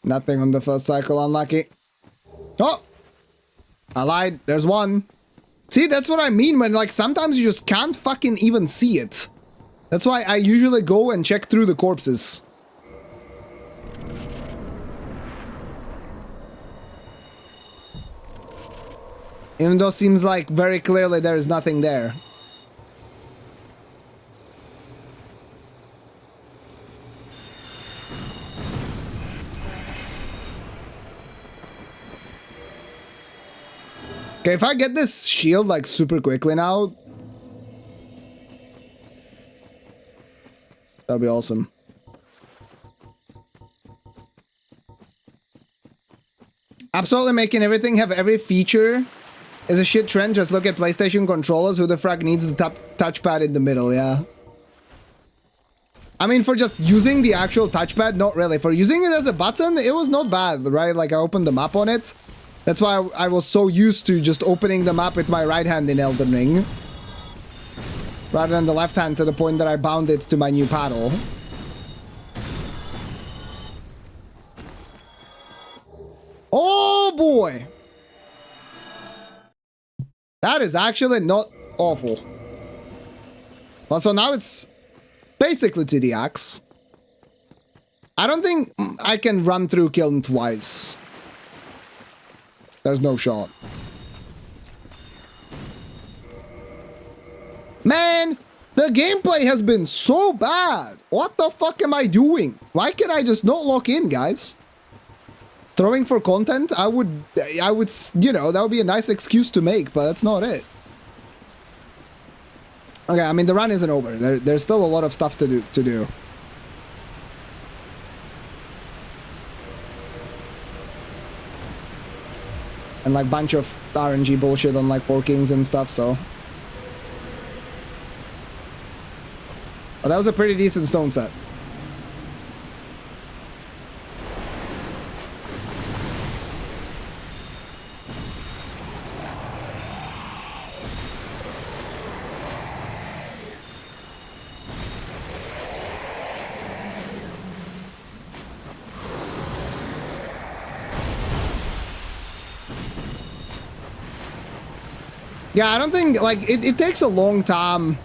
Nothing on the first cycle, unlucky. Oh! I lied. There's one. See, that's what I mean when, like, sometimes you just can't fucking even see it. That's why I usually go and check through the corpses. Even though it seems like very clearly there is nothing there. Okay, if I get this shield, like, super quickly now, that'll be awesome. Absolutely making everything have every feature is a shit trend. Just look at PlayStation controllers. Who the frack needs the touchpad in the middle, yeah. I mean, for just using the actual touchpad, not really. For using it as a button, it was not bad, right? Like, I opened the map on it. That's why I was so used to just opening the map with my right hand in Elden Ring. Rather than the left hand, to the point that I bound it to my new paddle. Oh boy! That is actually not awful. Well, so now it's basically to the axe. I don't think I can run through Kiln twice. There's no shot. Man, the gameplay has been so bad. What the fuck am I doing? Why can I just not lock in, guys? Throwing for content, I would, you know, that would be a nice excuse to make, but that's not it. Okay, I mean, the run isn't over. There's still a lot of stuff to do. And like bunch of RNG bullshit on like 4 Kings and stuff, so. But that was a pretty decent stone set. Yeah, I don't think, like, it takes a long time.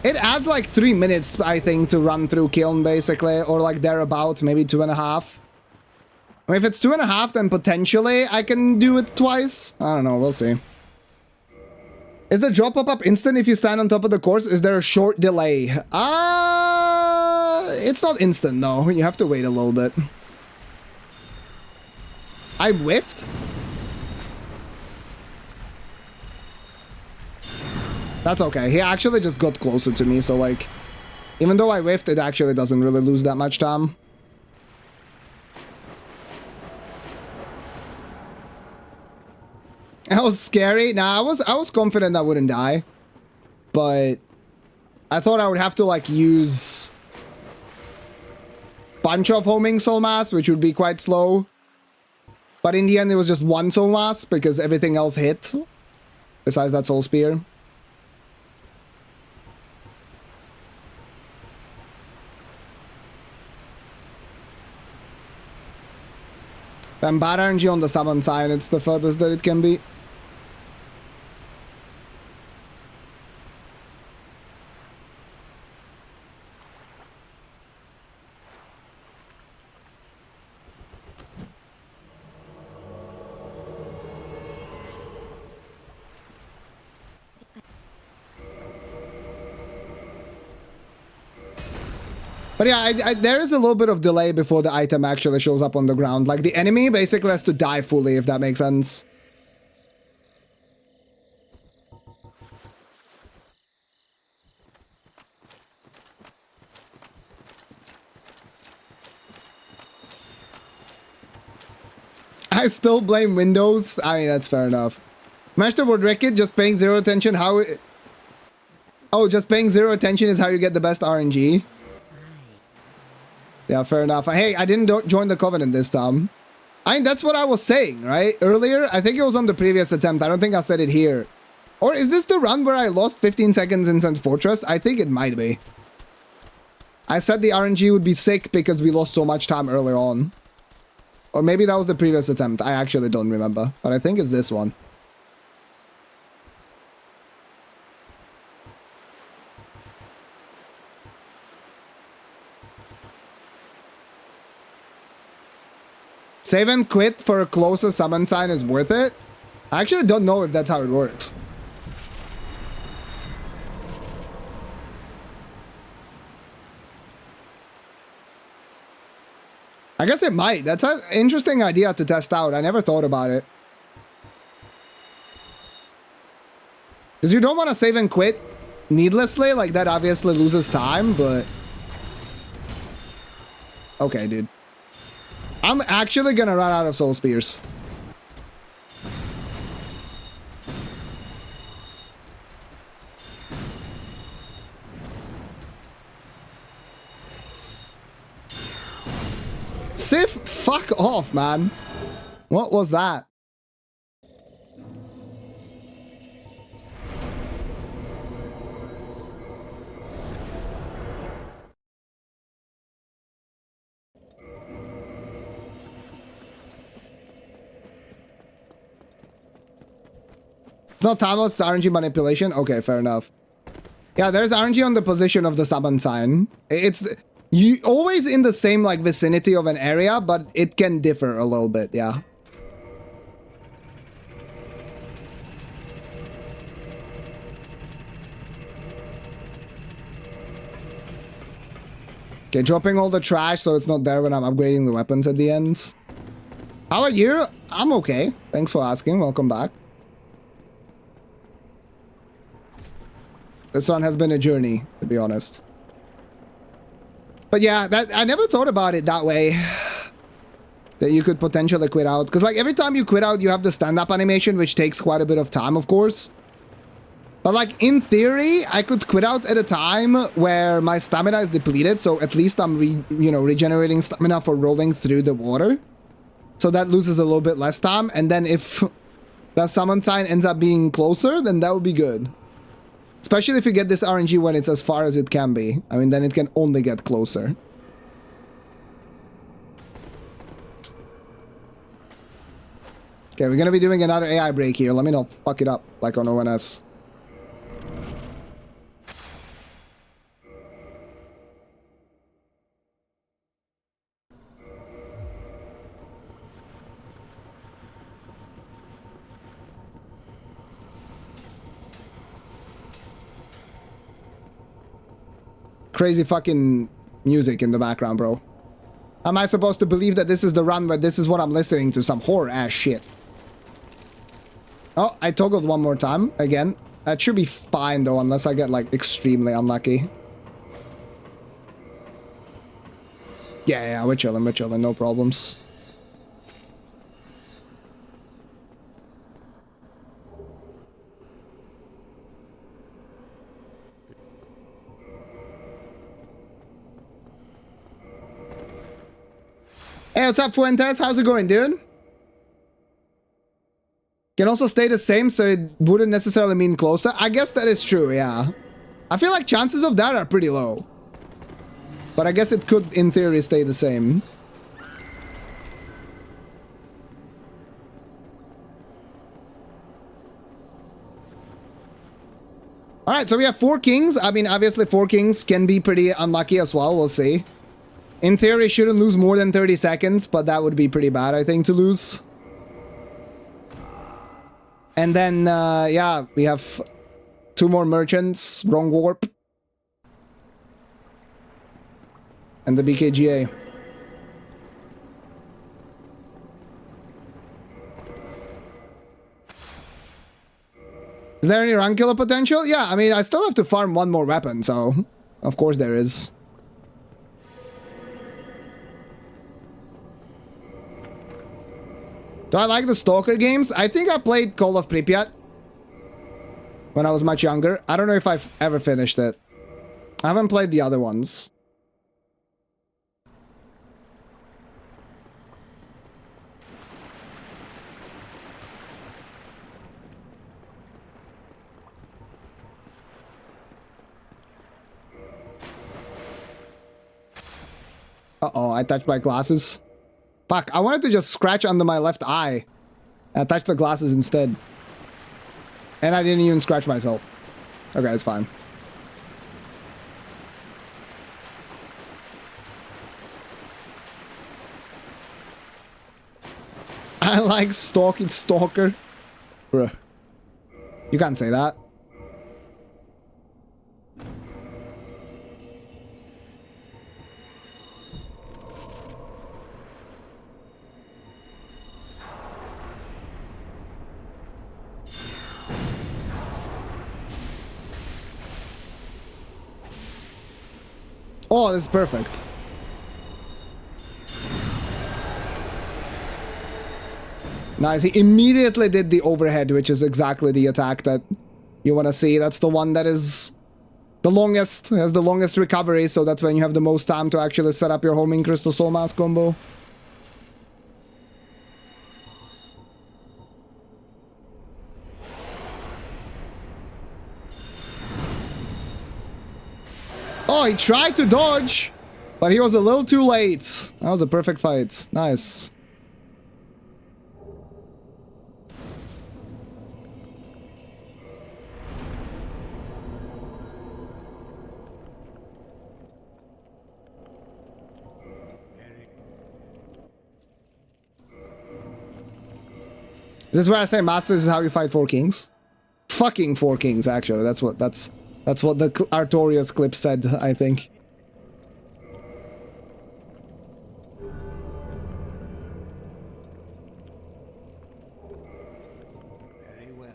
It adds like 3 minutes, I think, to run through Kiln, basically, or like thereabouts, maybe 2.5. I mean, if it's 2.5, then potentially I can do it twice. I don't know, we'll see. Is the drop pop-up instant if you stand on top of the course? Is there a short delay? It's not instant, no. You have to wait a little bit. I whiffed? That's okay. He actually just got closer to me, so like, even though I whiffed, it actually doesn't really lose that much time. That was scary. Nah, I was confident I wouldn't die, but I thought I would have to like use bunch of homing soul mass, which would be quite slow. But in the end, it was just one soul mass because everything else hit, besides that soul spear. And bad RNG on the summon sign, it's the furthest that it can be. But yeah, there is a little bit of delay before the item actually shows up on the ground. Like, the enemy basically has to die fully, if that makes sense. I still blame Windows. I mean, that's fair enough. Master Woodricket, just paying zero attention. How... Oh, just paying zero attention is how you get the best RNG. Yeah, fair enough. Hey, I didn't join the Covenant this time. I mean, that's what I was saying, right? Earlier, I think it was on the previous attempt. I don't think I said it here. Or is this the run where I lost 15 seconds in St. Fortress? I think it might be. I said the RNG would be sick because we lost so much time earlier on. Or maybe that was the previous attempt. I actually don't remember. But I think it's this one. Save and quit for a closer summon sign is worth it? I actually don't know if that's how it works. I guess it might. That's an interesting idea to test out. I never thought about it. Because you don't want to save and quit needlessly. Like, that obviously loses time, but... Okay, dude. I'm actually gonna run out of soul spears. Sif, fuck off, man. What was that? It's not timeless, it's RNG manipulation? Okay, fair enough. Yeah, there's RNG on the position of the summon sign. It's you always in the same like vicinity of an area, but it can differ a little bit, yeah. Okay, dropping all the trash so it's not there when I'm upgrading the weapons at the end. How are you? I'm okay. Thanks for asking. Welcome back. This one has been a journey, to be honest. But yeah, I never thought about it that way. That you could potentially quit out. Because like every time you quit out, you have the stand-up animation, which takes quite a bit of time, of course. But like in theory, I could quit out at a time where my stamina is depleted. So at least I'm regenerating stamina for rolling through the water. So that loses a little bit less time. And then if the summon sign ends up being closer, then that would be good. Especially if you get this RNG when it's as far as it can be. I mean, then it can only get closer. Okay, we're gonna be doing another AI break here. Let me not fuck it up like on ONS. Crazy fucking music in the background, bro. Am I supposed to believe that this is the run, but this is what I'm listening to? Some horror ass shit. Oh, I toggled one more time again. That should be fine though, unless I get like extremely unlucky. Yeah, we're chilling, no problems. Hey, what's up, Fuentes? How's it going, dude? Can also stay the same, so it wouldn't necessarily mean closer. I guess that is true, yeah. I feel like chances of that are pretty low. But I guess it could, in theory, stay the same. Alright, so we have 4 kings. I mean, obviously 4 kings can be pretty unlucky as well. We'll see. In theory, shouldn't lose more than 30 seconds, but that would be pretty bad, I think, to lose. And then, yeah, we have 2 more merchants. Wrong warp. And the BKGA. Is there any run killer potential? Yeah, I mean, I still have to farm 1 more weapon, so of course there is. Do I like the Stalker games? I think I played Call of Pripyat when I was much younger. I don't know if I've ever finished it. I haven't played the other ones. Uh-oh, I touched my glasses. Fuck, I wanted to just scratch under my left eye. I touched the glasses instead. And I didn't even scratch myself. Okay, it's fine. I like stalking Stalker. Bruh. You can't say that. Oh, this is perfect. Nice. He immediately did the overhead, which is exactly the attack that you want to see. That's the one that is the longest, has the longest recovery, so that's when you have the most time to actually set up your homing crystal soul mask combo. Oh, he tried to dodge, but he was a little too late. That was a perfect fight. Nice. This is where I say Masters is how you fight 4 kings. Fucking 4 kings, actually. That's what the Artorias clip said, I think. Very well.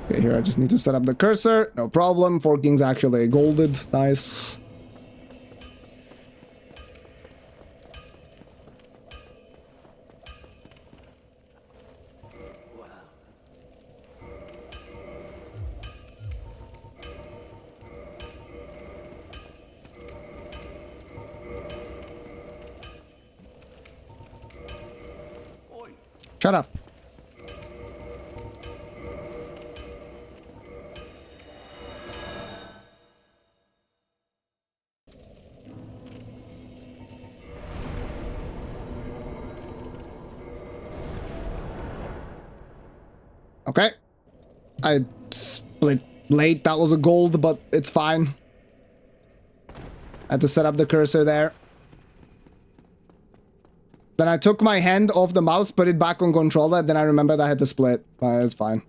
Okay, here I just need to set up the cursor. No problem. 4 kings actually golded. Nice. Shut up. Okay. I split late. That was a gold, but it's fine. I had to set up the cursor there. Then I took my hand off the mouse, put it back on controller, then I remembered I had to split. It's fine.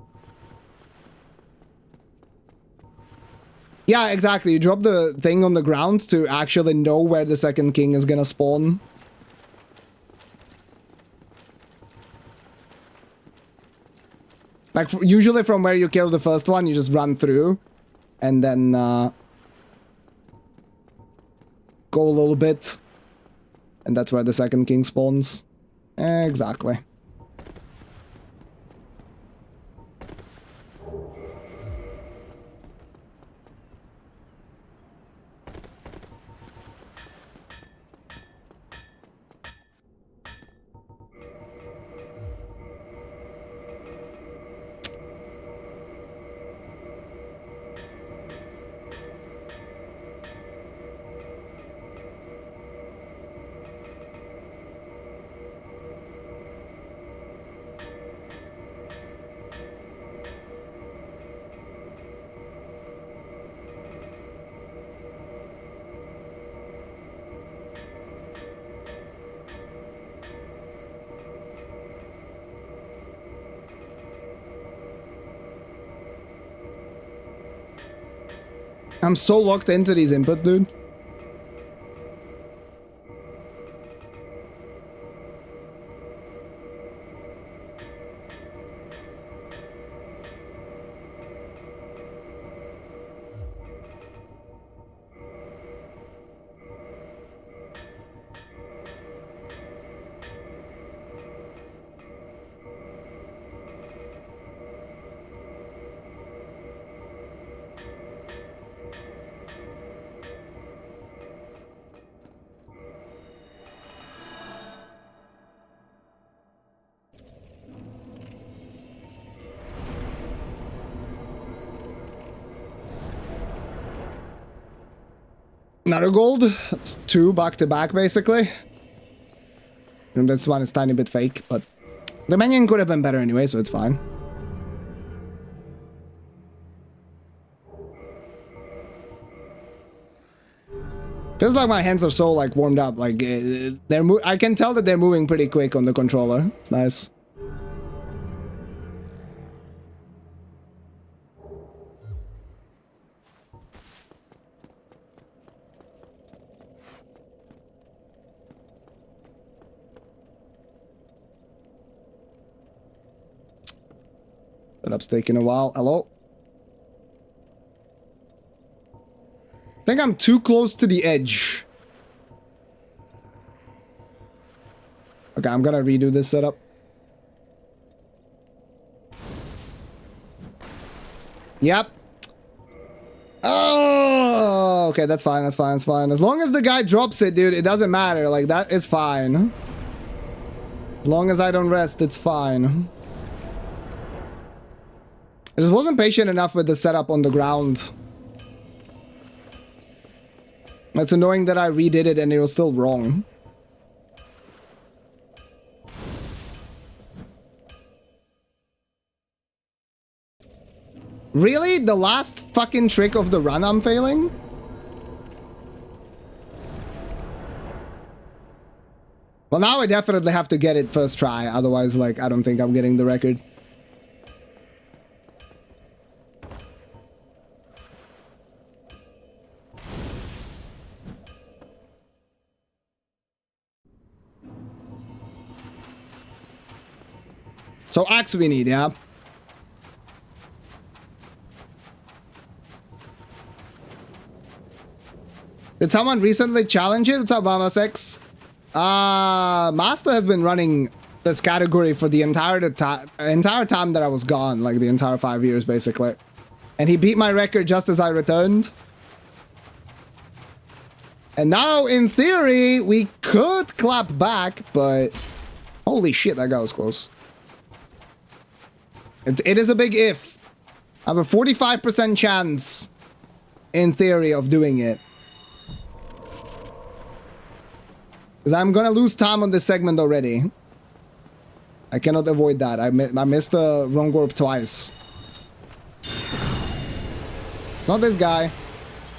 Yeah, exactly. You drop the thing on the ground to actually know where the second king is gonna spawn. Like, usually from where you kill the first one, you just run through. And then, go a little bit. And that's where the second king spawns. Exactly. I'm so locked into these inputs, dude. Another gold. It's 2 back to back, basically. And this one is a tiny bit fake, but the minion could have been better anyway, so it's fine. Feels like my hands are so like warmed up. Like I can tell that they're moving pretty quick on the controller. It's nice. Setup's taking a while. Hello? I think I'm too close to the edge. Okay, I'm gonna redo this setup. Yep. Oh, okay, that's fine, that's fine, that's fine. As long as the guy drops it, dude, it doesn't matter. Like, that is fine. As long as I don't rest, it's fine. I just wasn't patient enough with the setup on the ground. It's annoying that I redid it and it was still wrong. Really? The last fucking trick of the run I'm failing? Well, now I definitely have to get it first try. Otherwise, like, I don't think I'm getting the record. So axe we need, yeah? Did someone recently challenge it? What's up, Mama 6? Master has been running this category for the entire time that I was gone, like the entire 5 years, basically. And he beat my record just as I returned. And now, in theory, we could clap back, but... Holy shit, that guy was close. It is a big if. I have a 45% chance, in theory, of doing it. Because I'm gonna lose time on this segment already. I cannot avoid that. I missed the wrong warp twice. It's not this guy.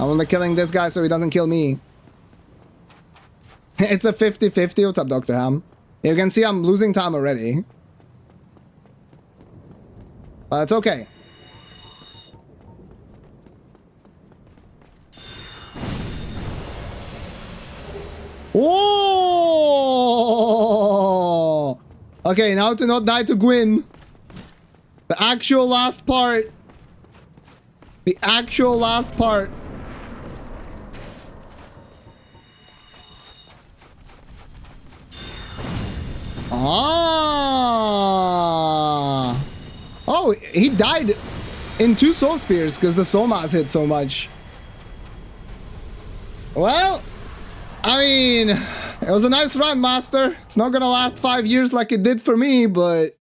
I'm only killing this guy so he doesn't kill me. It's a 50-50. What's up, Dr. Ham? You can see I'm losing time already. But it's okay. Whoa! Okay, now to not die to Gwyn. The actual last part. The actual last part. Ah! Oh, he died in 2 soul spears because the soul mass hit so much. Well, I mean, it was a nice run, Master. It's not gonna last 5 years like it did for me, but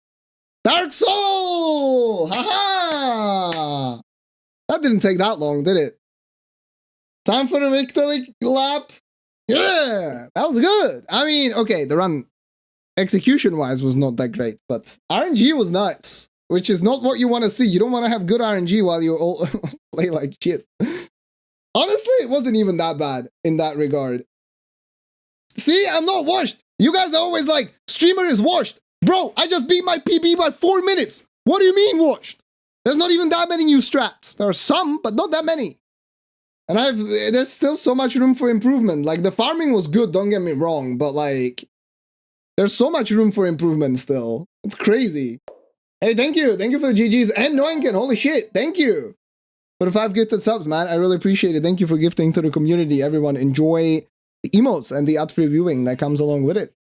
Dark Soul! Haha! That didn't take that long, did it? Time for the victory lap. Yeah, that was good. I mean, okay, the run execution-wise was not that great, but RNG was nice, which is not what you want to see. You don't want to have good RNG while you all play like shit. Honestly, it wasn't even that bad in that regard. See, I'm not washed. You guys are always like, streamer is washed. Bro, I just beat my PB by 4 minutes. What do you mean washed? There's not even that many new strats. There are some, but not that many. And there's still so much room for improvement. Like, the farming was good, don't get me wrong, but like, there's so much room for improvement still. It's crazy. Hey, thank you. Thank you for the GGs and Noenken. Holy shit. Thank you for the 5 gifted subs, man. I really appreciate it. Thank you for gifting to the community. Everyone enjoy the emotes and the ad previewing that comes along with it.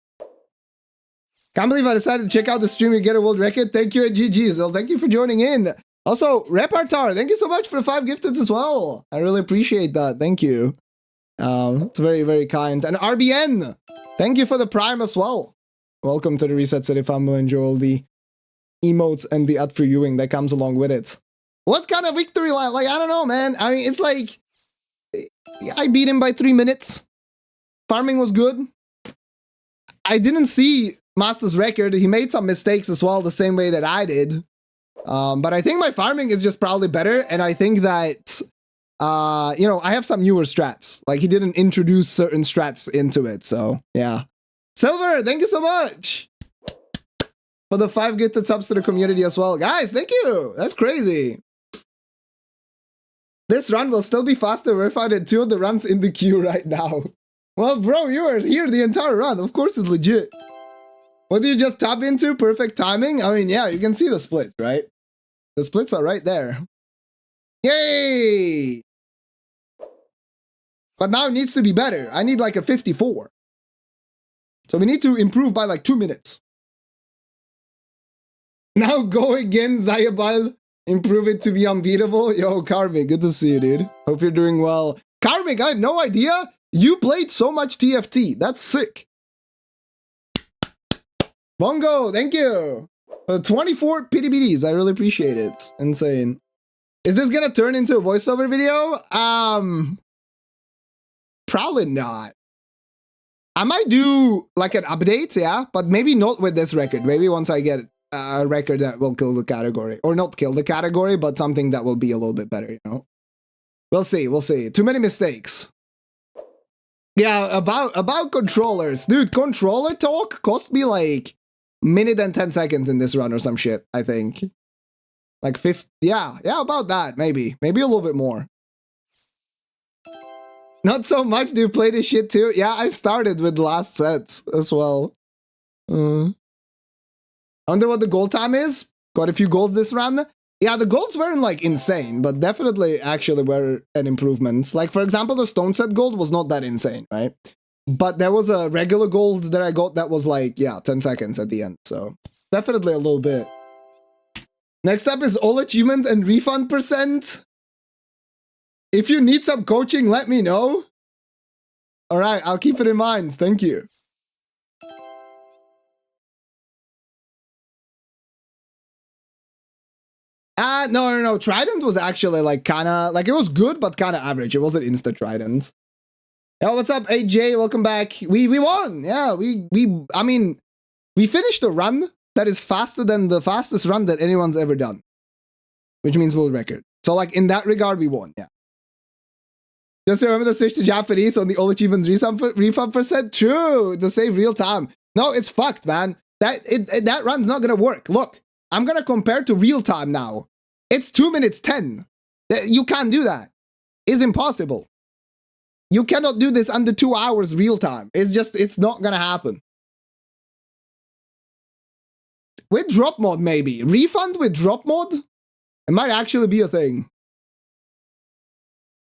Can't believe I decided to check out the stream and get a world record. Thank you at GGs. Well, thank you for joining in. Also, Repartar, thank you so much for the 5 gifted as well. I really appreciate that. Thank you. It's very, very kind. And RBN, thank you for the Prime as well. Welcome to the Reset City family. Enjoy all the emotes and the ad previewing that comes along with it. What kind of victory line? Like, I don't know, man. I mean, it's like, I beat him by 3 minutes. Farming was good. I didn't see Master's record. He made some mistakes as well, the same way that I did. But I think my farming is just probably better. And I think that, you know, I have some newer strats. Like, he didn't introduce certain strats into it. So, yeah. Silver, thank you so much for the 5 gifted subs to the community as well. Guys, thank you. That's crazy. This run will still be faster verified than 2 of the runs in the queue right now. Well, bro, you were here the entire run. Of course it's legit. What do you just tap into? Perfect timing? I mean, yeah, you can see the splits, right? The splits are right there. Yay! But now it needs to be better. I need like a 54. So we need to improve by like 2 minutes. Now go again, Zayabal. Improve it to be unbeatable. Yo, Karmik, good to see you, dude. Hope you're doing well. Karmik, I had no idea you played so much TFT. That's sick. Bongo, thank you. 24 PDBDs. I really appreciate it. Insane. Is this gonna turn into a voiceover video? Probably not. I might do like an update, yeah, but maybe not with this record. Maybe once I get a record that will kill the category. Or not kill the category, but something that will be a little bit better, you know? We'll see, we'll see. Too many mistakes. Yeah, about controllers. Dude, controller talk cost me like minute and 10 seconds in this run or some shit, I think. Like 50, yeah, about that, maybe. Maybe a little bit more. Not so much. Do you play this shit too? Yeah, I started with last sets as well. I wonder what the goal time is. Quite a few goals this run. Yeah, the goals weren't like insane, but definitely actually were an improvement. Like, for example, the stone set gold was not that insane, right? But there was a regular gold that I got that was like, yeah, 10 seconds at the end. So definitely a little bit. Next up is all achievement and refund percent. If you need some coaching, let me know. All right, I'll keep it in mind. Thank you. No. Trident was actually like kind of, like it was good, but kind of average. It wasn't insta Trident. Yo, what's up, AJ? Welcome back. We won. Yeah, I mean, we finished a run that is faster than the fastest run that anyone's ever done. Which means world record. So like in that regard, we won, yeah. Just remember to switch to Japanese on the all achievements refund percent. True, to save real time. No, it's fucked, man. That run's not gonna work. Look, I'm gonna compare to real time now. It's 2 minutes 10. You can't do that. It's impossible. You cannot do this under 2 hours real time. It's not gonna happen. With drop mod, maybe. Refund with drop mod? It might actually be a thing.